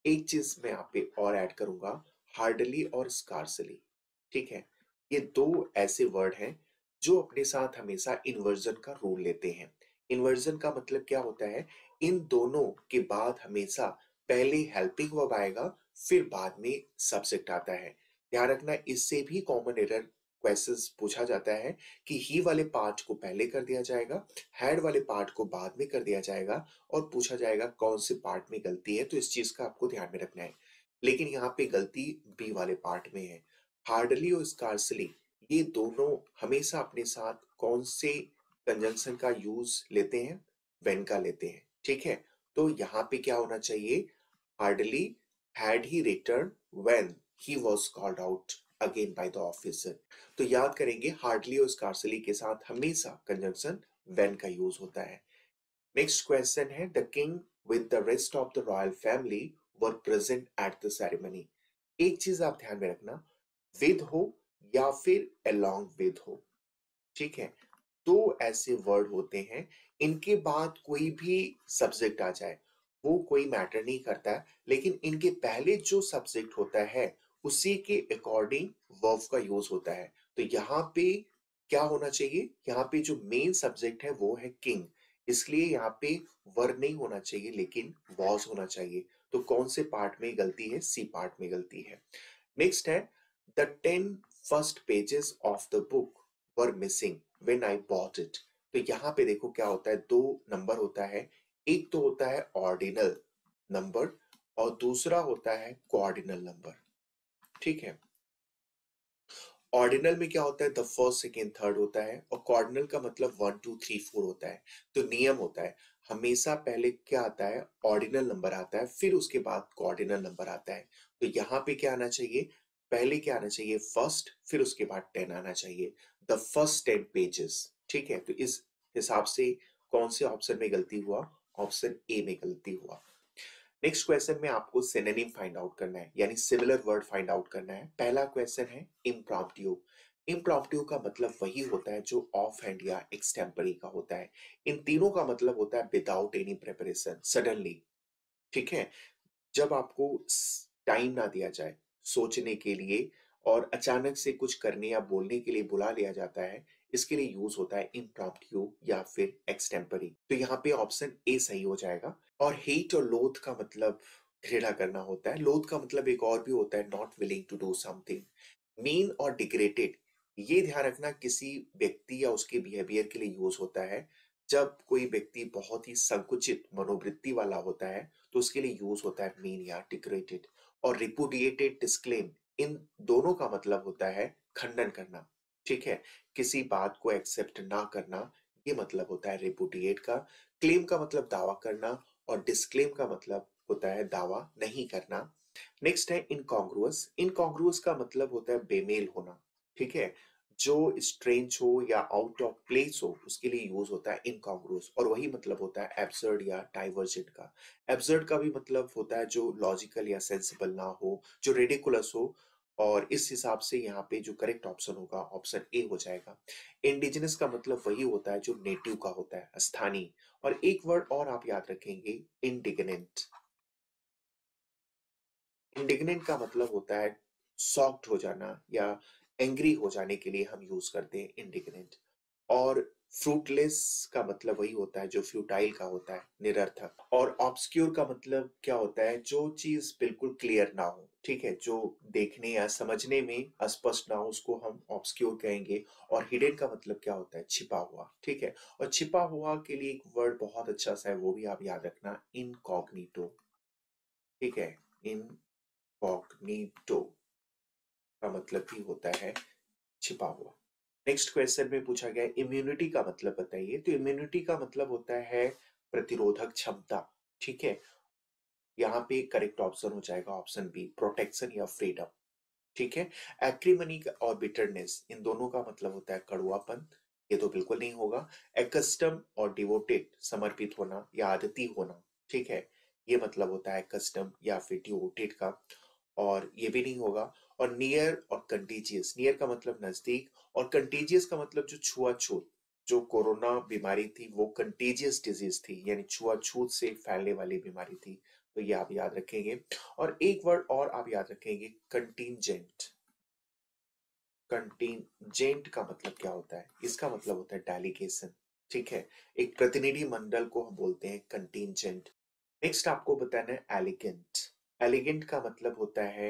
एक चीज मैं यहाँ पे और ऐड करूंगा, हार्डली और स्कार्सली, ठीक है। ये दो ऐसे वर्ड हैं जो अपने साथ हमेशा इन्वर्जन का रूल लेते हैं। इन्वर्जन का मतलब क्या होता है? इन दोनों के बाद हमेशा पहले हेल्पिंग वर्ब आएगा, फिर बाद में सब्जेक्ट आता है। ध्यान रखना, इससे भी कॉमन एरर क्वेश्चंस पूछा जाता है कि ही वाले पार्ट को पहले कर दिया जाएगा, हैड वाले पार्ट को बाद में कर दिया जाएगा, और पूछा जाएगा कौन से पार्ट में गलती है। तो इस चीज का आपको ध्यान में रखना है। लेकिन यहाँ पे गलती बी वाले पार्ट में है। हार्डली और स्कार्सली, ये दोनों हमेशा अपने साथ कौन से कंजंक्शन का यूज लेते हैं? व्हेन का लेते हैं, ठीक है। तो यहाँ पे क्या होना चाहिए? Hardly had he return when he was called out again by the officer. तो याद करेंगे, हार्डली और स्कार्सली के साथ हमेशा कंजंक्शन व्हेन का यूज होता है। नेक्स्ट क्वेश्चन है, the king with the rest of the royal family were present at the ceremony. एक चीज आप ध्यान में रखना, विद हो या फिर अलोंग विद हो, ठीक है। दो ऐसे वर्ड होते हैं, इनके बाद कोई भी सब्जेक्ट आ जाए वो कोई मैटर नहीं करता है, लेकिन इनके पहले जो सब्जेक्ट होता है उसी के अकॉर्डिंग वर्ब का यूज होता है। तो यहाँ पे क्या होना चाहिए? यहाँ पे जो मेन सब्जेक्ट है वो है किंग, इसलिए यहाँ पे वर्ब नहीं होना चाहिए लेकिन वॉज होना चाहिए। तो कौन से पार्ट में गलती है? सी पार्ट में गलती है। नेक्स्ट है, the 10 first pages of the book were missing when I bought it. तो यहाँ पे देखो क्या होता है, दो नंबर होता है। एक तो होता है ऑर्डिनल नंबर और दूसरा होता है कोऑर्डिनल नंबर, ठीक है। ऑर्डिनल में क्या होता है? द फर्स्ट सेकेंड थर्ड होता है, और कॉर्डिनल का मतलब 1 2 3 4 होता है। तो नियम होता है, हमेशा पहले क्या आता है? ऑर्डिनल नंबर आता है, फिर उसके बाद कॉर्डिनल नंबर आता है। तो यहाँ पे क्या आना चाहिए? पहले क्या आना चाहिए? फर्स्ट, फिर उसके बाद 10 आना चाहिए। द फर्स्ट 10 पेजेस, ठीक है। तो इस हिसाब से कौन से ऑप्शन में गलती हुआ? ऑप्शन ए में गलती हुआ। नेक्स्ट क्वेश्चन में आपको सिनोनिम फाइंड आउट करना है, यानी सिमिलर वर्ड फाइंड आउट करना है। पहला क्वेश्चन है इम्प्रॉम्प्टू। इम्प्रॉम्प्टू का मतलब वही होता है जो ऑफ हैंड या एक्सटेम्परी का होता है। इन तीनों का मतलब होता है विदाउट एनी प्रिपरेशन, सडनली, ठीक है। जब आपको टाइम ना दिया जाए सोचने के लिए और अचानक से कुछ करने या बोलने के लिए बुला लिया जाता है, इसके लिए यूज होता है इम्प्रॉम्प्टू या फिर एक्सटेम्परी। तो यहाँ पे ऑप्शन ए सही हो जाएगा। और हेट और लोथ का मतलब घृणा करना होता है। लोथ का मतलब एक और भी होता है, not willing to do something. Mean और डिग्रेडेड, ये ध्यान रखना, किसी व्यक्ति या उसके बिहेवियर के लिए यूज होता है। जब कोई व्यक्ति बहुत ही संकुचित मनोवृत्ति वाला होता है तो उसके लिए यूज होता है मीन या डिग्रेडेड। और रिपुडिएटेड, डिस्क्लेम, इन दोनों का मतलब होता है खंडन करना, ठीक है। किसी बात को एक्सेप्ट ना करना, ये मतलब होता है रिपुडिएट का। क्लेम का मतलब दावा करना, और डिस्क्लेम का मतलब होता है दावा नहीं करना। नेक्स्ट है इनकॉन्ग्रुअस। इनकॉन्ग्रुअस का मतलब होता है बेमेल होना, ठीक है। जो स्ट्रेंज हो या आउट ऑफ प्लेस हो उसके लिए यूज होता है इनकॉन्ग्रुअस, और वही मतलब होता है एब्सर्ड या डाइवर्जेंट का। एब्सर्ड का भी मतलब होता है जो लॉजिकल या सेंसिबल ना हो, जो रेडिकुलस हो। और इस हिसाब से यहाँ पे जो करेक्ट ऑप्शन होगा ऑप्शन ए हो जाएगा। इंडिजिनस का मतलब वही होता है जो नेटिव का होता है, स्थानीय। और एक वर्ड और आप याद रखेंगे, इंडिग्नेंट। इंडिग्नेंट का मतलब होता है सॉक्ड हो जाना या एंग्री हो जाने के लिए हम यूज करते हैं इंडिग्नेंट। और फ्रूटलेस का मतलब वही होता है जो फ्यूटाइल का होता है, निरर्थक। और ऑब्सक्यूर का मतलब क्या होता है? जो चीज बिल्कुल क्लियर ना हो, ठीक है, जो देखने या समझने में अस्पष्ट ना हो उसको हम ऑब्सक्यूर कहेंगे। और हिडन का मतलब क्या होता है? छिपा हुआ, ठीक है। और छिपा हुआ के लिए एक वर्ड बहुत अच्छा सा है, वो भी आप याद रखना, इनकॉग्निटो, ठीक है। इनकॉग्निटो का मतलब भी होता है छिपा हुआ। नेक्स्ट क्वेश्चन में पूछा गया इम्यूनिटी का मतलब बताइए। तो इम्यूनिटी का मतलब होता है प्रतिरोधक क्षमता, ठीक है। यहाँ पे करेक्ट ऑप्शन हो जाएगा ऑप्शन बी, प्रोटेक्शन या फ्रीडम, ठीक है। एक्रीमनी और बिटरनेस, इन दोनों का मतलब होता है कड़वापन, ये तो बिल्कुल नहीं होगा। एकस्टम और डिवोटेड, समर्पित होना या आदती होना, ठीक है, ये मतलब होता है कस्टम या फिर डिवोटेड का, और ये भी नहीं होगा। और नियर और कंटीजियस, नियर का मतलब नजदीक, और कंटीजियस का मतलब जो छुआछूत, जो कोरोना बीमारी थी वो कंटीजियस डिजीज थी, यानी छुआछूत से फैलने वाली बीमारी थी। तो ये आप याद रखेंगे। और एक वर्ड और आप याद रखेंगे, कंटीजेंट। कंटीजेंट का मतलब क्या होता है? इसका मतलब होता है डेलीगेशन, ठीक है। एक प्रतिनिधि मंडल को हम बोलते हैं कंटीजेंट। नेक्स्ट आपको बताना है एलिगेंट। एलिगेंट का मतलब होता है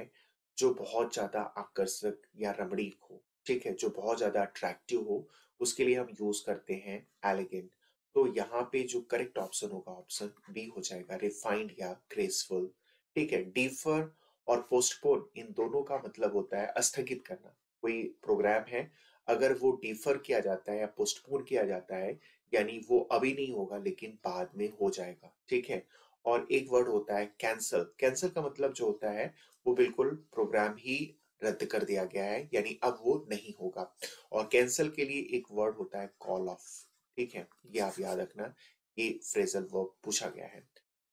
जो बहुत ज्यादा आकर्षक या रमणीक हो, ठीक है, जो बहुत ज्यादा अट्रैक्टिव हो, उसके लिए हम यूज करते हैं एलिगेंट। तो यहाँ पे जो करेक्ट ऑप्शन होगा ऑप्शन बी हो जाएगा, रिफाइंड या ग्रेसफुल। ठीक है, डिफर और पोस्टपोन इन दोनों का मतलब होता है स्थगित करना। कोई प्रोग्राम है, अगर वो डिफर किया जाता है या पोस्टपोन किया जाता है, यानी वो अभी नहीं होगा लेकिन बाद में हो जाएगा। ठीक है, और एक वर्ड होता है कैंसल। कैंसल का मतलब जो होता है वो बिल्कुल प्रोग्राम ही रद्द कर दिया गया है, यानी अब वो नहीं होगा। और कैंसल के लिए एक वर्ड होता है कॉल ऑफ। ठीक है, ये आप याद रखना, ये फ्रेजल वर्ब पूछा गया है।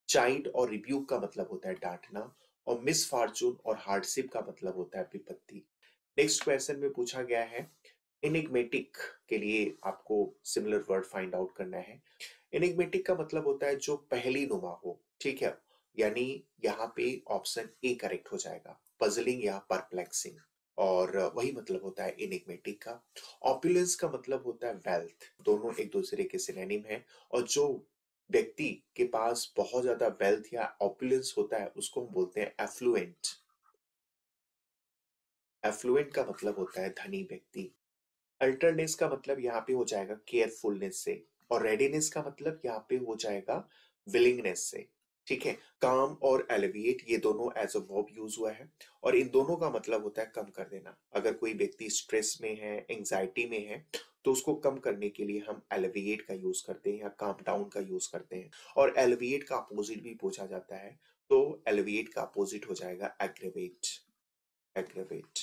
चाइल्ड और रिब्यूक का मतलब होता है डांटना, और मिस फॉर्चून और हार्डशिप का मतलब होता है विपत्ति। नेक्स्ट क्वेश्चन में पूछा गया है एनिग्मेटिक के लिए आपको सिमिलर वर्ड फाइंड आउट करना है। एनिग्मेटिक का मतलब होता है जो पहली नुमा हो। ठीक है, यानी यहाँ पे ऑप्शन ए करेक्ट हो जाएगा, पजलिंग या परप्लेक्सिंग। और वही मतलब होता है एनिग्मेटिक का। ऑपुलेंस का मतलब होता है वेल्थ, दोनों एक दूसरे के सिनोनिम है। और जो व्यक्ति के पास बहुत ज्यादा वेल्थ या ऑपुलेंस होता है उसको हम बोलते हैं एफ्लुएंट। एफ्लुएंट का मतलब होता है धनी व्यक्ति। अल्टरनेस का मतलब यहाँ पे हो जाएगा केयरफुलनेस से, और रेडीनेस का मतलब यहाँ पे हो जाएगा विलिंगनेस से। ठीक है, काम और एलिविएट ये दोनों एज अ वर्ब यूज हुआ है, और इन दोनों का मतलब होता है कम कर देना। अगर कोई व्यक्ति स्ट्रेस में है, एंजाइटी में है, तो उसको कम करने के लिए हम एलिविएट का यूज करते हैं या काम डाउन का यूज करते हैं। और एलिविएट का अपोजिट भी पूछा जाता है, तो एलिविएट का अपोजिट हो जाएगा एग्रेवेट। एग्रेवेट,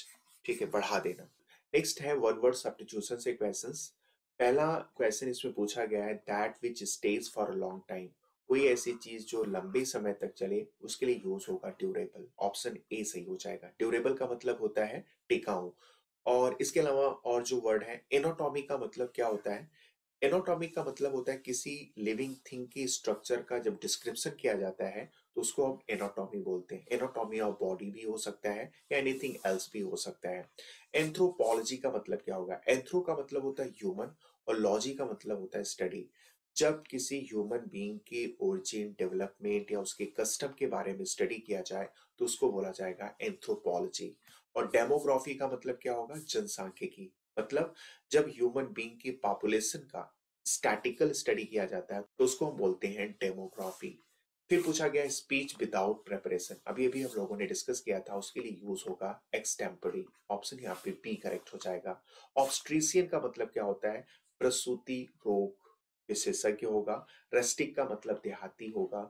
ठीक है, बढ़ा देना। नेक्स्ट है वन वर्ड सब्स्टिट्यूशन से क्वेश्चंस। पहला क्वेश्चन इसमें पूछा गया है that which stage for a long time. कोई ऐसी चीज जो लंबे समय तक चले, उसके लिए यूज होगा ड्यूरेबल। ऑप्शन ए सही हो जाएगा। ड्यूरेबल का मतलब होता है टिकाऊ। और इसके अलावा और जो वर्ड है एनाटॉमी का मतलब क्या होता है? एनाटॉमी का मतलब होता है किसी लिविंग थिंग की स्ट्रक्चर का जब डिस्क्रिप्शन किया जाता है, तो उसको हम एनाटॉमी बोलते हैं। एनाटॉमी ऑफ बॉडी भी हो सकता है या एनीथिंग एल्स भी हो सकता है। एंथ्रोपोलॉजी का मतलब क्या होगा? एंथ्रो का मतलब होता है ह्यूमन, और लॉजी का मतलब होता है स्टडी। जब किसी ह्यूमन बीइंग के ओरिजिन, डेवलपमेंट या उसके कस्टम के बारे में स्टडी किया जाए, तो उसको बोला जाएगा एंथ्रोपोलॉजी। और डेमोग्राफी का मतलब क्या होगा? जनसांख्यिकी। मतलब जब ह्यूमन बीइंग की पॉपुलेशन का स्टैटिकल स्टडी किया जाता है, तो उसको हम बोलते हैं डेमोग्राफी। फिर पूछा गया स्पीच विदाउट प्रेपरेशन, अभी अभी हम लोगों ने डिस्कस किया था, उसके लिए यूज होगा एक्सटेम्परी। ऑप्शन यहाँ पे बी करेक्ट हो जाएगा। ऑब्स्ट्रीसियन का मतलब क्या होता है? प्रसूति रोग विशेषज्ञ होगा। रस्टिक का मतलब देहाती होगा।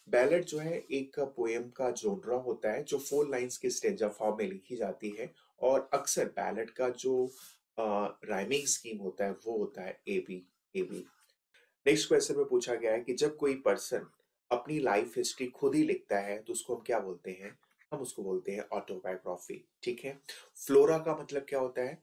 बैलेट जो है एक पोएम का जोनरा होता है जो 4 लाइंस के स्टेंजा फॉर्म में लिखी जाती है, और अक्सर बैलेट का जो राइमिंग स्कीम होता है वो होता है A B. A B. Next question में पूछा गया है कि जब कोई पर्सन अपनी लाइफ हिस्ट्री खुद ही लिखता है, तो उसको हम क्या बोलते हैं? हम उसको बोलते हैं ऑटोबायोग्राफी। ठीक है। फ्लोरा का मतलब क्या होता है?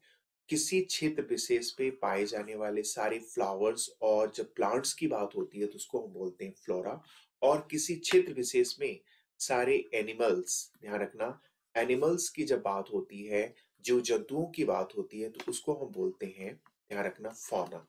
किसी क्षेत्र विशेष पे पाए जाने वाले सारे फ्लावर्स, और जब प्लांट्स की बात होती है तो उसको हम बोलते हैं फ्लोरा। और किसी क्षेत्र विशेष में सारे एनिमल्स, ध्यान रखना, एनिमल्स की जब बात होती है, जीव जंतुओं की बात होती है, तो उसको हम बोलते हैं, ध्यान रखना, फौना।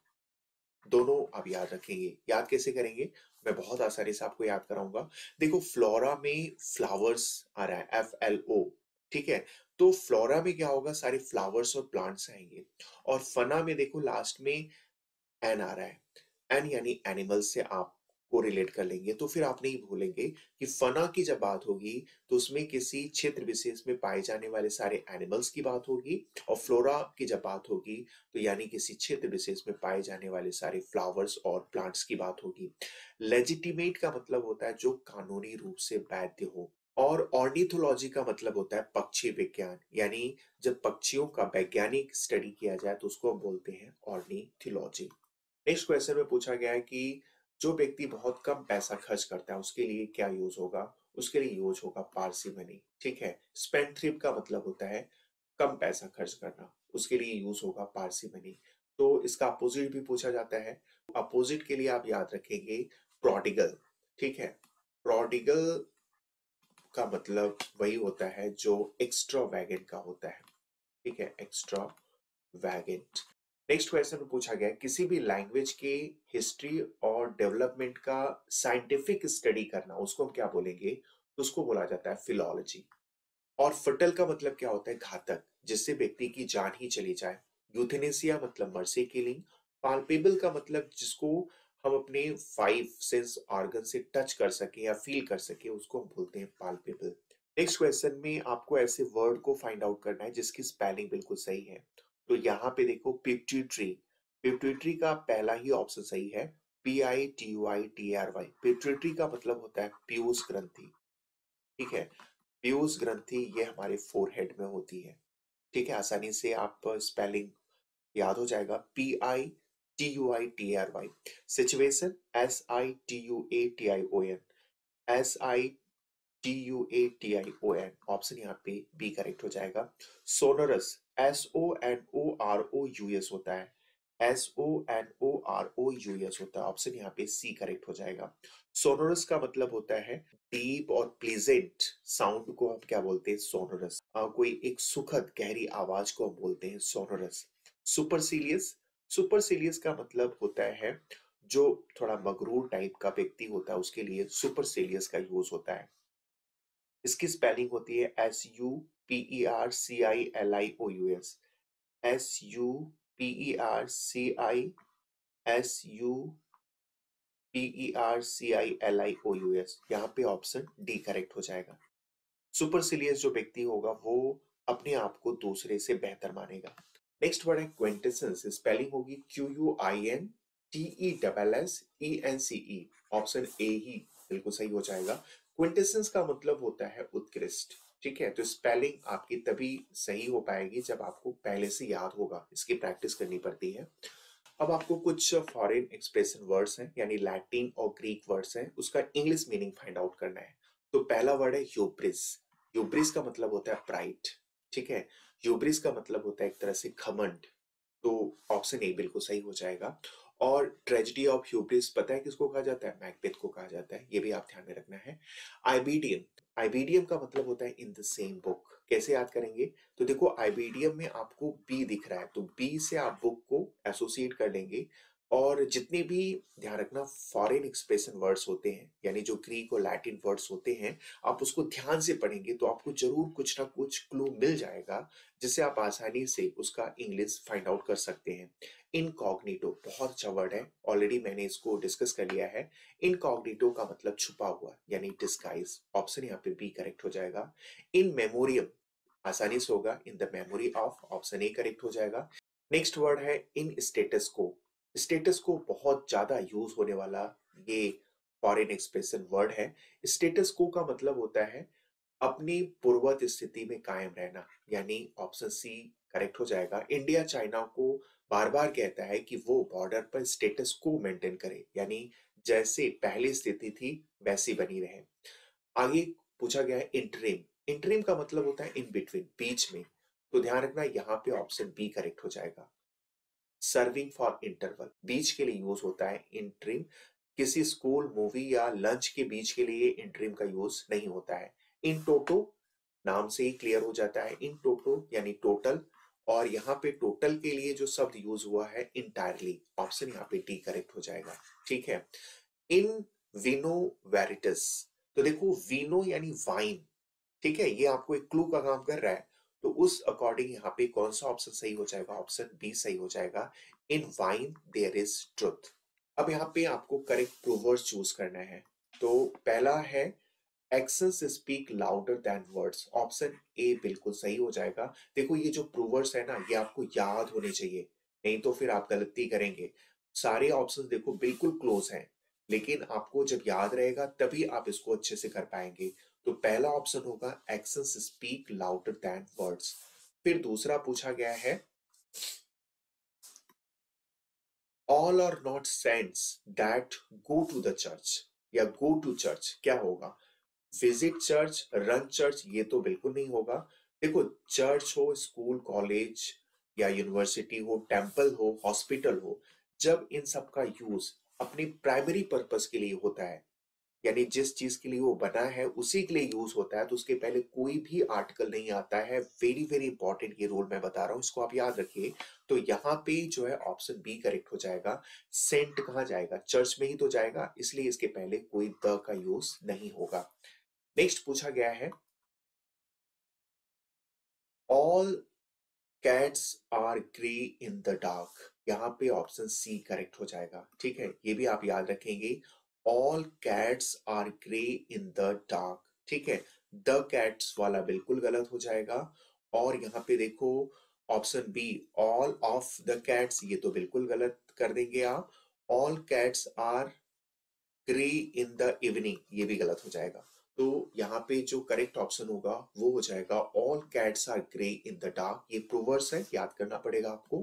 दोनों आप याद रखेंगे। याद कैसे करेंगे? मैं बहुत आसानी से आपको याद कराऊंगा। देखो, फ्लोरा में फ्लावर्स आ रहा है, FLO। ठीक है, तो फ्लोरा में क्या होगा? सारे फ्लावर्स और प्लांट्स आएंगे। और फना में देखो लास्ट में एन आ रहा है। एन यानी एनिमल से आप को रिलेट कर लेंगे, तो फिर आप नहीं भूलेंगे कि फना की जब बात होगी, तो उसमें किसी क्षेत्र विशेष में पाए जाने वाले सारे एनिमल्स की बात होगी। और फ्लोरा की जब बात होगी, तो यानी किसी क्षेत्र विशेष में पाए जाने वाले सारे फ्लावर्स और प्लांट्स की बात होगी। लेजिटिमेट का मतलब होता है जो कानूनी रूप से वैध हो। और ऑर्निथोलॉजी का मतलब होता है पक्षी विज्ञान, यानी जब पक्षियों का वैज्ञानिक स्टडी किया जाए, तो उसको हम बोलते हैं ऑर्निथोलॉजी। नेक्स्ट क्वेश्चन में पूछा गया है कि जो व्यक्ति बहुत कम पैसा खर्च करता है, उसके लिए क्या यूज होगा? उसके लिए यूज होगा पार्सिमनी। ठीक है, स्पेंडथ्रिफ्ट का मतलब होता है कम पैसा खर्च करना, उसके लिए यूज होगा पार्सिमनी। तो इसका अपोजिट भी पूछा जाता है। अपोजिट के लिए आप याद रखेंगे प्रोडिगल। ठीक है, प्रोडिगल का मतलब वही होता है जो एक्स्ट्रा वैगन का होता है। ठीक है, एक्स्ट्रा वैगन। नेक्स्ट क्वेश्चन में पूछा गया है किसी भी लैंग्वेज के हिस्ट्री और डेवलपमेंट का साइंटिफिक स्टडी करना, उसको हम क्या बोलेंगे? तो उसको बोला जाता है फिलॉलजी। और फटल का मतलब क्या होता है? घातक, जिससे व्यक्ति की जान ही चली जाए। यूथेनेसिया मतलब मर्सी किलिंग। पाल्पेबल का मतलब जिसको हम अपने फाइव सेंस ऑर्गन से टच कर सके या फील कर सके, उसको हम बोलते हैं पाल्पेबल। नेक्स्ट क्वेश्चन में आपको ऐसे वर्ड को फाइंड आउट करना है जिसकी स्पेलिंग बिल्कुल सही है। तो यहाँ पे देखो, पिट्यूटरी। पिट्यूटरी का पहला ही ऑप्शन सही है, PITUITRY। पिट्यूटरी का मतलब होता है पीयूष ग्रंथि। ठीक है, पीयूष ग्रंथि ये हमारे फोरहेड में होती है। ठीक है, आसानी से आप स्पेलिंग याद हो जाएगा, PITUITRY। Situation, SITUATION। SITUATION, option यहाँ पे बी करेक्ट हो जाएगा। सोनोरस, SONOROUS होता है, SONOROUS होता है, ऑप्शन यहाँ पे सी करेक्ट हो जाएगा। सोनोरस का मतलब होता है डीप और प्लीजेंट साउंड को हम क्या बोलते हैं? सोनोरस। कोई एक सुखद गहरी आवाज को हम बोलते हैं सोनोरस। सुपरसिलियस, सुपरसिलियस का मतलब होता है जो थोड़ा मगरूर टाइप का व्यक्ति होता है, उसके लिए सुपरसिलियस का यूज होता है। इसकी स्पेलिंग होती है SUPERCILIOUS। SUPERCILIOUS, यहाँ पे ऑप्शन डी करेक्ट हो जाएगा। सुपरसिलियस जो व्यक्ति होगा वो अपने आप को दूसरे से बेहतर मानेगा। नेक्स्ट वर्ड है क्विंटेसेंस। स्पेलिंग होगी QUINTESSENCE। ऑप्शन ए ही बिल्कुल सही हो जाएगा। क्विंटेसेंस का मतलब होता है उत्कृष्ट। ठीक है, तो स्पेलिंग आपकी तभी सही हो पाएगी जब आपको पहले से याद होगा, इसकी प्रैक्टिस करनी पड़ती है। अब आपको कुछ फॉरेन एक्सप्रेशन वर्ड्स हैं, यानी लैटिन और ग्रीक वर्ड्स हैं, उसका इंग्लिश मीनिंग फाइंड आउट करना है। तो पहला वर्ड है ह्यूब्रिस। ह्यूब्रिस का मतलब होता है प्राइड। ठीक है, ह्यूब्रिस का मतलब होता है एक तरह से घमंड। तो ऑप्शन ए बिल्कुल सही हो जाएगा। और ट्रेजेडी ऑफ ह्यूब्रिस पता है किसको कहा जाता है? मैकबेथ को कहा जाता है, ये भी आप ध्यान में रखना है। आइबीडियम, आइबीडियम का मतलब होता है इन द सेम बुक। कैसे याद करेंगे? तो देखो, आइबीडियम में आपको बी दिख रहा है, तो बी से आप बुक को एसोसिएट कर लेंगे। और जितने भी, ध्यान रखना, फॉरेन एक्सप्रेशन वर्ड्स होते हैं, यानी जो ग्रीक और लैटिन वर्ड्स होते हैं, आप उसको ध्यान से पढ़ेंगे तो आपको जरूर कुछ ना कुछ क्लू मिल जाएगा, जिससे आप आसानी से उसका इंग्लिश फाइंड आउट कर सकते हैं। इनकॉग्निटो बहुत अच्छा वर्ड है, ऑलरेडी मैंने इसको डिस्कस कर लिया है। इनकॉग्निटो का मतलब छुपा हुआ, यानी डिस्गाइज। ऑप्शन यहाँ पे बी करेक्ट हो जाएगा। इन मेमोरियम आसानी से होगा in the memory of, option A correct हो जाएगा। नेक्स्ट वर्ड है इन स्टेटस को। स्टेटस को बहुत ज्यादा यूज होने वाला ये फॉरेन एक्सप्रेशन वर्ड है। स्टेटस को का मतलब होता है अपनी पूर्वत स्थिति में कायम रहना, यानी ऑप्शन सी करेक्ट हो जाएगा। इंडिया चाइना को बार बार कहता है कि वो बॉर्डर पर स्टेटस को मेंटेन करे, यानी जैसे पहली स्थिति थी वैसी बनी रहे। आगे पूछा गया है इंटरिम। इंटरिम का मतलब होता है इन बिटवीन, बीच में। तो ध्यान रखना, यहाँ पे ऑप्शन बी करेक्ट हो जाएगा। सर्विंग फॉर इंटरवल, बीच के लिए यूज होता है इंटरिम। किसी स्कूल, मूवी या लंच के बीच के लिए इंटरिम का यूज नहीं होता है। इन टोटो, नाम से ही क्लियर हो जाता है, इन टोटो यानी टोटल। और यहाँ पे टोटल के लिए जो शब्द यूज हुआ है इंटायरली, ऑप्शन यहाँ पे डी करेक्ट हो जाएगा। ठीक है, इन विनो वेरिटस। तो देखो, विनो यानी वाइन। ठीक है, ये आपको एक क्लू का काम कर रहा है। तो उस अकॉर्डिंग यहाँ पे कौन सा ऑप्शन सही हो जाएगा? ऑप्शन बी सही हो जाएगा। In wine there is truth. अब यहाँ पे आपको करेक्ट प्रूवर्स चूज करना है। तो पहला है actions speak louder than words, option A बिल्कुल सही हो जाएगा। देखो, ये जो प्रूवर्स है ना, ये आपको याद होने चाहिए, नहीं तो फिर आप गलती करेंगे। सारे ऑप्शंस देखो बिल्कुल क्लोज हैं, लेकिन आपको जब याद रहेगा तभी आप इसको अच्छे से कर पाएंगे। तो पहला ऑप्शन होगा actions speak louder than words. फिर दूसरा पूछा गया है all are not saints that go to the church, या गो टू चर्च क्या होगा? विजिट चर्च, रन चर्च, ये तो बिल्कुल नहीं होगा। देखो, चर्च हो, स्कूल, कॉलेज या यूनिवर्सिटी हो, टेंपल हो, हॉस्पिटल हो, जब इन सब का यूज अपनी प्राइमरी पर्पस के लिए होता है, यानी जिस चीज के लिए वो बना है उसी के लिए यूज होता है, तो उसके पहले कोई भी आर्टिकल नहीं आता है। वेरी वेरी इंपॉर्टेंट ये रूल मैं बता रहा हूं, इसको आप याद रखिए। तो यहाँ पे जो है ऑप्शन बी करेक्ट हो जाएगा। सेंट कहाँ जाएगा? चर्च में ही तो जाएगा, इसलिए इसके पहले कोई द का यूज नहीं होगा। नेक्स्ट पूछा गया है all cats are grey in the dark, यहाँ पे ऑप्शन सी करेक्ट हो जाएगा। ठीक है, ये भी आप याद रखेंगे, all cats are grey in the dark. ठीक है, द कैट्स वाला बिल्कुल गलत हो जाएगा। और यहाँ पे देखो option B, all of the cats, ये तो बिल्कुल गलत कर देंगे आप। All cats are grey in the evening, ये भी गलत हो जाएगा। तो यहाँ पे जो करेक्ट ऑप्शन होगा वो हो जाएगा all cats are grey in the dark. ये प्रोवर्स है, याद करना पड़ेगा आपको।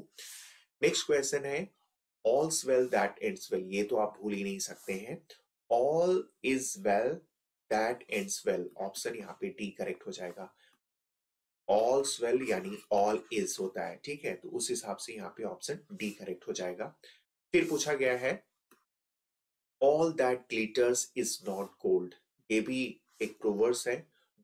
नेक्स्ट क्वेश्चन है all's well that ends well, ये तो आप भूल ही नहीं सकते हैं। All is well that ends well, option यहाँ पे डी करेक्ट हो जाएगा। ऑल्स वेल यानी ऑल इज होता है। ठीक है, तो उस हिसाब से यहाँ पे ऑप्शन डी करेक्ट हो जाएगा। फिर पूछा गया है all that glitters is not gold, ये भी एक प्रोवर्स है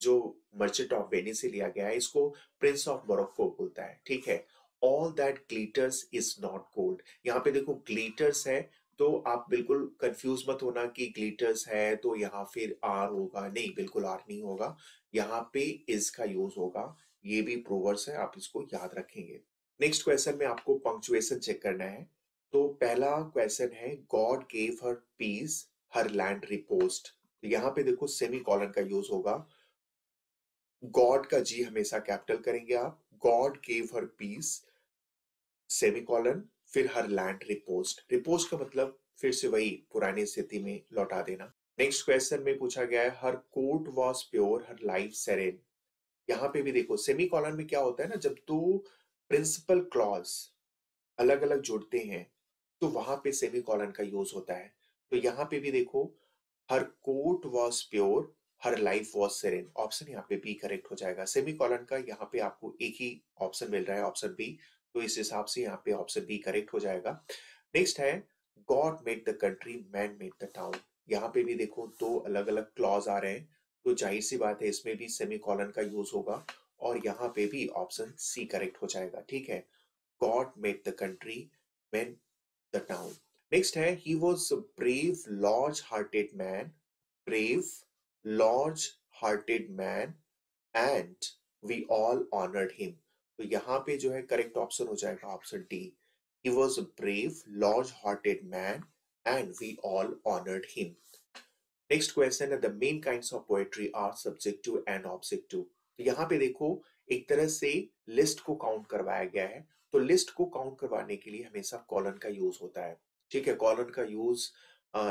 जो मर्चेंट ऑफ वेनिस से लिया गया है, इसको प्रिंस ऑफ मोरक्को बोलता है। ठीक है, all that glitters is not gold, यहाँ पे देखो ग्लिटर्स है, तो आप बिल्कुल कंफ्यूज मत होना कि ग्लिटर्स है तो यहाँ फिर आर होगा, नहीं बिल्कुल आर नहीं होगा, यहाँ पे इज का यूज होगा। ये भी प्रोवर्स है, आप इसको याद रखेंगे। नेक्स्ट क्वेश्चन में आपको पंक्चुएशन चेक करना है। तो पहला क्वेश्चन है God gave her peace her land reposed, तो यहाँ पे देखो सेमी कॉलन का यूज होगा। गॉड का जी हमेशा कैपिटल करेंगे आप, God gave her peace semicolon, फिर हर लैंड रिपोस्ट, रिपोस्ट का मतलब फिर से वही पुरानी स्थिति में लौटा देना। नेक्स्ट क्वेश्चन में पूछा गया है her court was pure her life serene, यहाँ पे भी देखो सेमी कॉलन में क्या होता है ना, जब दो प्रिंसिपल क्लॉज अलग अलग जुड़ते हैं तो वहां पे सेमी कॉलन का यूज होता है। तो यहाँ पे भी देखो her court was pure her life was serene, option यहाँ पे बी करेक्ट हो जाएगा। सेमी कॉलन का यहाँ पे आपको एक ही ऑप्शन मिल रहा है, ऑप्शन बी, तो इस हिसाब से यहाँ पे ऑप्शन बी करेक्ट हो जाएगा। नेक्स्ट है God made the country man made the town, यहाँ पे भी देखो दो अलग अलग क्लॉज आ रहे हैं, तो जाहिर सी बात है इसमें भी सेमी कॉलन का यूज होगा, और यहाँ पे भी ऑप्शन सी करेक्ट हो जाएगा। ठीक है, God made the country man the town. Next है he was a brave large hearted man, brave large hearted man and we all honored him, तो यहाँ पे जो है करेक्ट ऑप्शन हो जाएगा option D, he was a brave large hearted man and we all honored him। Next question है the main kinds of poetry are subjective and objective, तो यहाँ पे देखो एक तरह से लिस्ट को काउंट करवाया गया है, तो लिस्ट को काउंट करवाने के लिए हमेशा कॉलन का यूज होता है। ठीक है, कॉलन का यूज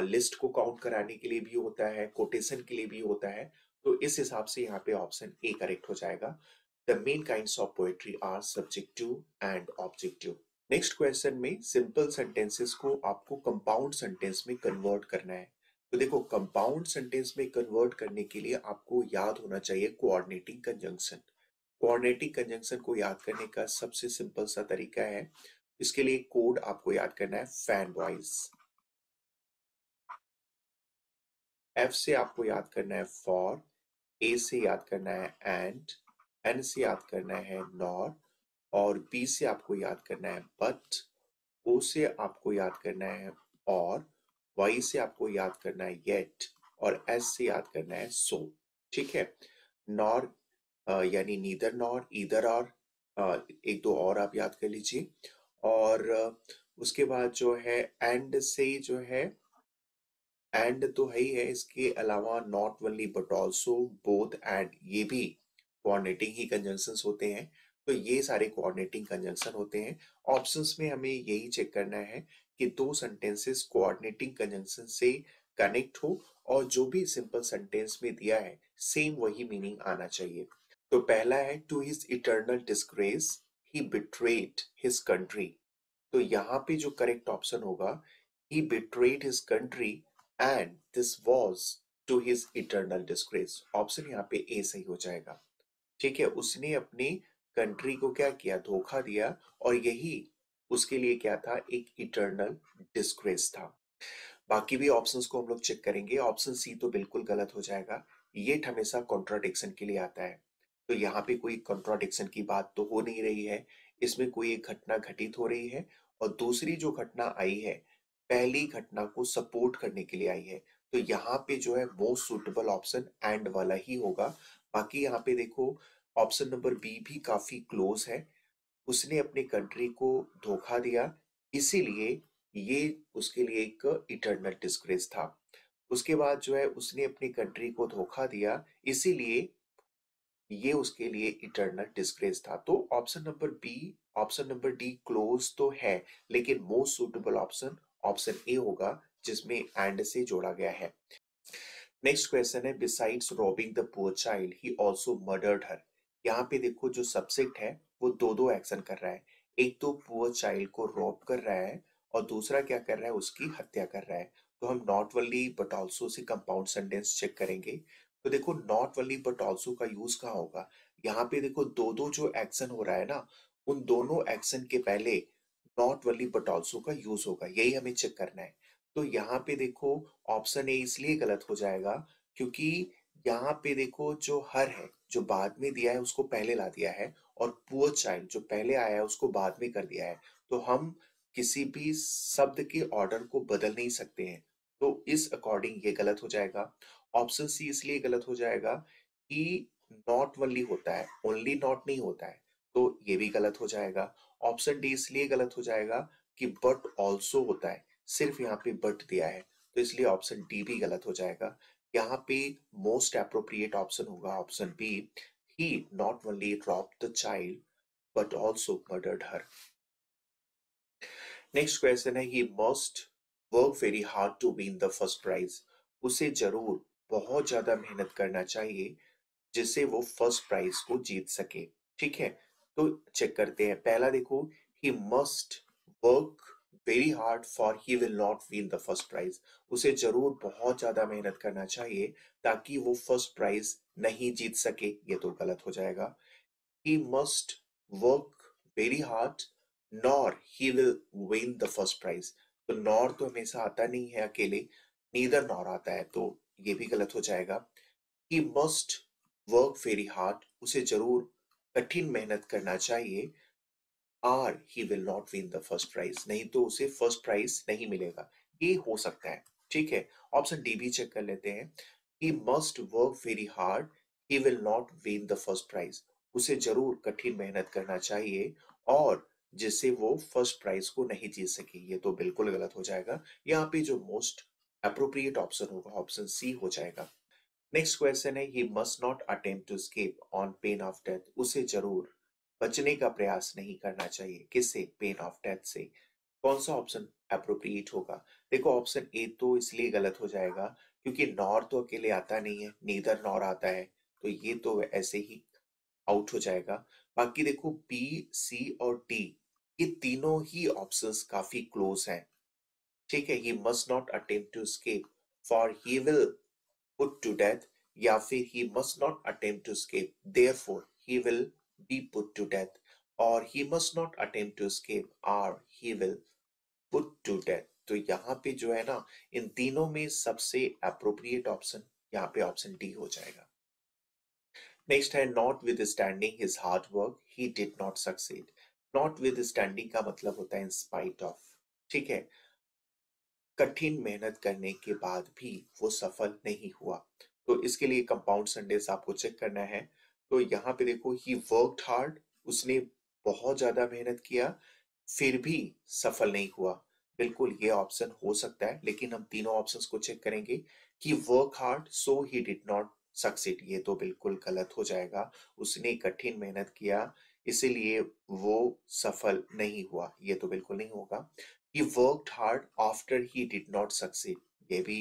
लिस्ट को काउंट कराने के लिए भी होता है, कोटेशन के लिए भी होता है, तो इस हिसाब से यहाँ पे ऑप्शन ए करेक्ट हो जाएगा। The main kinds of poetry are subjective and objective. Next question में सिंपल सेंटेंसेस को आपको कंपाउंड सेंटेंस में कन्वर्ट करना है। तो देखो कंपाउंड सेंटेंस में कन्वर्ट करने के लिए आपको याद होना चाहिए कोऑर्डिनेटिंग कंजंक्शन। कोऑर्डिनेटिंग कंजंक्शन को याद करने का सबसे सिंपल सा तरीका है, इसके लिए कोड आपको याद करना है फैन बॉयज, एफ से आपको याद करना है फॉर, ए से याद करना है एंड, एन से याद करना है नॉर, और बी से आपको याद करना है बट, ओ से आपको याद करना है और, वाई से आपको याद करना है येट, और एस से याद करना है सो। ठीक है, नॉर यानी नीदर नॉर ईदर और, एक दो और आप याद कर लीजिए, और उसके बाद जो है एंड से जो है, एंड तो है ही है, इसके अलावा not only but also, both and, ये भी कोऑर्डिनेटिंग ही कंजंक्शंस होते हैं। तो ये सारे कोऑर्डिनेटिंग कंजंक्शन होते हैं। ऑप्शंस में हमें यही चेक करना है कि दो सेंटेंसेस कोऑर्डिनेटिंग कंजंक्शन से कनेक्ट हो, और जो भी सिंपल सेंटेंस में दिया है सेम वही मीनिंग आना चाहिए। तो पहला है to his eternal disgrace he betrayed his country, तो यहाँ पे जो करेक्ट ऑप्शन होगा he betrayed his country and this was to his eternal disgrace, option यहाँ पे ए सही हो जाएगा। ठीक है, उसने अपनी कंट्री को क्या किया, धोखा दिया, और यही उसके लिए क्या था, एक इटर्नल डिस्ग्रेस था। बाकी भी ऑप्शंस को हम लोग चेक करेंगे, ऑप्शन सी तो बिल्कुल गलत हो जाएगा, ये हमेशा कॉन्ट्राडिक्शन के लिए आता है, तो यहाँ पे कोई कॉन्ट्राडिक्शन की बात तो हो नहीं रही है, इसमें कोई एक घटना घटित हो रही है, और दूसरी जो घटना आई है पहली घटना को सपोर्ट करने के लिए आई है, तो यहाँ पे जो है मोस्ट सुटेबल ऑप्शन एंड वाला ही होगा। बाकी यहाँ पे देखो ऑप्शन नंबर बी भी काफी क्लोज है। उसने अपनी कंट्री को धोखा दिया, इसीलिए ये उसके लिए एक इटर्नल डिस्ग्रेस था। उसके बाद जो है उसने अपनी कंट्री को धोखा दिया, इसीलिए ये उसके लिए इटर्नल डिस्ग्रेस था। तो option number B, option number D close तो है, लेकिन most suitable option option A होगा, जिसमें एंड से जोड़ा गया है। नेक्स्ट क्वेश्चन है, besides robbing the poor child he also murdered her. यहाँ पे देखो जो सब्जेक्ट है वो दो दो एक्शन कर रहा है। एक तो पुअर चाइल्ड को रॉब कर रहा है और दूसरा क्या कर रहा है, उसकी हत्या कर रहा है। तो हम not only but also say compound sentence check करेंगे। तो देखो नॉट ओनली बट आल्सो का यूज कहाँ होगा, यहाँ पे देखो दो दो जो एक्शन हो रहा है ना, उन दोनों एक्शन के पहले नॉट ओनली बट आल्सो का यूज होगा, यही हमें चेक करना है। तो यहाँ पे देखो ऑप्शन ए इसलिए गलत हो जाएगा क्योंकि यहाँ पे देखो जो हर है जो बाद में दिया है उसको पहले ला दिया है, और पुअर चाइल्ड जो पहले आया है उसको बाद में कर दिया है। तो हम किसी भी शब्द के ऑर्डर को बदल नहीं सकते हैं, तो इस अकॉर्डिंग ये गलत हो जाएगा। ऑप्शन सी इसलिए गलत हो जाएगा कि नॉट ओनली होता है, ओनली नॉट नहीं होता है, तो ये भी गलत हो जाएगा। ऑप्शन डी इसलिए गलत हो जाएगा कि बट ऑल्सो होता है, सिर्फ यहाँ पे बट दिया है, तो इसलिए ऑप्शन डी भी गलत हो जाएगा। यहाँ पे मोस्ट अप्रोप्रिएट ऑप्शन होगा option B, he not only robbed the child but also murdered her. Next question है, he must work very hard to win the first prize. उसे जरूर बहुत ज्यादा मेहनत करना चाहिए जिससे वो फर्स्ट प्राइज को जीत सके। ठीक है, तो चेक करते हैं। पहला देखो, he must work very hard for he will not win the first prize. उसे जरूर बहुत ज्यादा मेहनत करना चाहिए ताकि वो फर्स्ट प्राइज नहीं जीत सके, ये तो गलत हो जाएगा। he must work very hard nor he will win the first prize। तो nor तो हमेशा आता नहीं है अकेले, neither nor आता है, तो ये भी गलत हो जाएगा। he must work very hard, उसे जरूर कठिन मेहनत करना चाहिए, or he will not win the first prize, नहीं तो उसे फर्स्ट प्राइज नहीं मिलेगा। ये हो सकता है। ठीक है, ऑप्शन डी भी चेक कर लेते हैं। he must work very hard, he will not win the first prize। उसे जरूर कठिन मेहनत करना चाहिए और जिससे वो फर्स्ट प्राइज को नहीं जीत सके, ये तो बिल्कुल गलत हो जाएगा। यहाँ पे जो मोस्ट अप्रोप्रिएट ऑप्शन होगा ऑप्शन सी हो जाएगा। नेक्स्ट क्वेश्चन है, he must not attempt to escape on pain of death. उसे जरूर बचने का प्रयास नहीं करना चाहिए, किससे, पेन ऑफ डेथ से। कौन सा ऑप्शन अप्रोप्रिएट होगा, देखो ऑप्शन ए तो इसलिए गलत हो जाएगा क्योंकि नॉर तो अकेले आता नहीं है, नीदर नॉर आता है, तो ये तो ऐसे ही आउट हो जाएगा। बाकी देखो बी, सी और डी, ये तीनों ही ऑप्शंस काफी क्लोज हैं। ठीक है, he must not attempt to escape for he will put to death, या फिर he must not attempt to escape therefore he will be put to death, और he must not attempt to escape or he will put to death। तो यहाँ पे जो है ना, इन तीनों में सबसे अप्रोप्रिएट ऑप्शन यहाँ पे ऑप्शन डी हो जाएगा। नेक्स्ट है, not with standing his hard work he did not succeed. Not with standing का मतलब होता है इन स्पाइट ऑफ। ठीक है, कठिन मेहनत करने के बाद भी वो सफल नहीं हुआ, तो इसके लिए कंपाउंड सेंटेंस आपको चेक करना है। तो यहाँ पे देखो, ही वर्कड हार्ड, उसने बहुत ज्यादा मेहनत किया फिर भी सफल नहीं हुआ। बिल्कुल ये ऑप्शन हो सकता है, लेकिन हम तीनों ऑप्शंस को चेक करेंगे। He work hard so he did not succeed, ये तो बिल्कुल गलत हो जाएगा। उसने कठिन मेहनत किया इसीलिए वो सफल नहीं हुआ, ये तो बिल्कुल नहीं होगा। He worked hard after he did not succeed, ये भी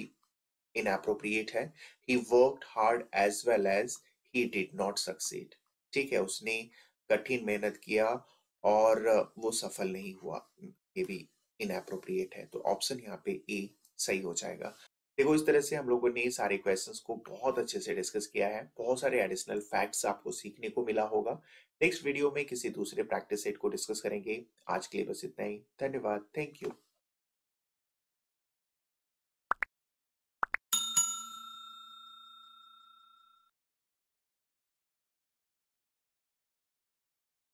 inappropriate है। He worked hard as well as he did not succeed। ठीक है, उसने कठिन मेहनत किया और वो सफल नहीं हुआ, ये भी inappropriate है। तो ऑप्शन यहाँ पे ए सही हो जाएगा। देखो इस तरह से हम लोगों ने सारे क्वेश्चंस को बहुत अच्छे से डिस्कस किया है, बहुत सारे एडिशनल फैक्ट्स आपको सीखने को मिला होगा। नेक्स्ट वीडियो में किसी दूसरे प्रैक्टिस सेट को डिस्कस करेंगे। आज के लिए बस इतना ही, धन्यवाद, थैंक यू।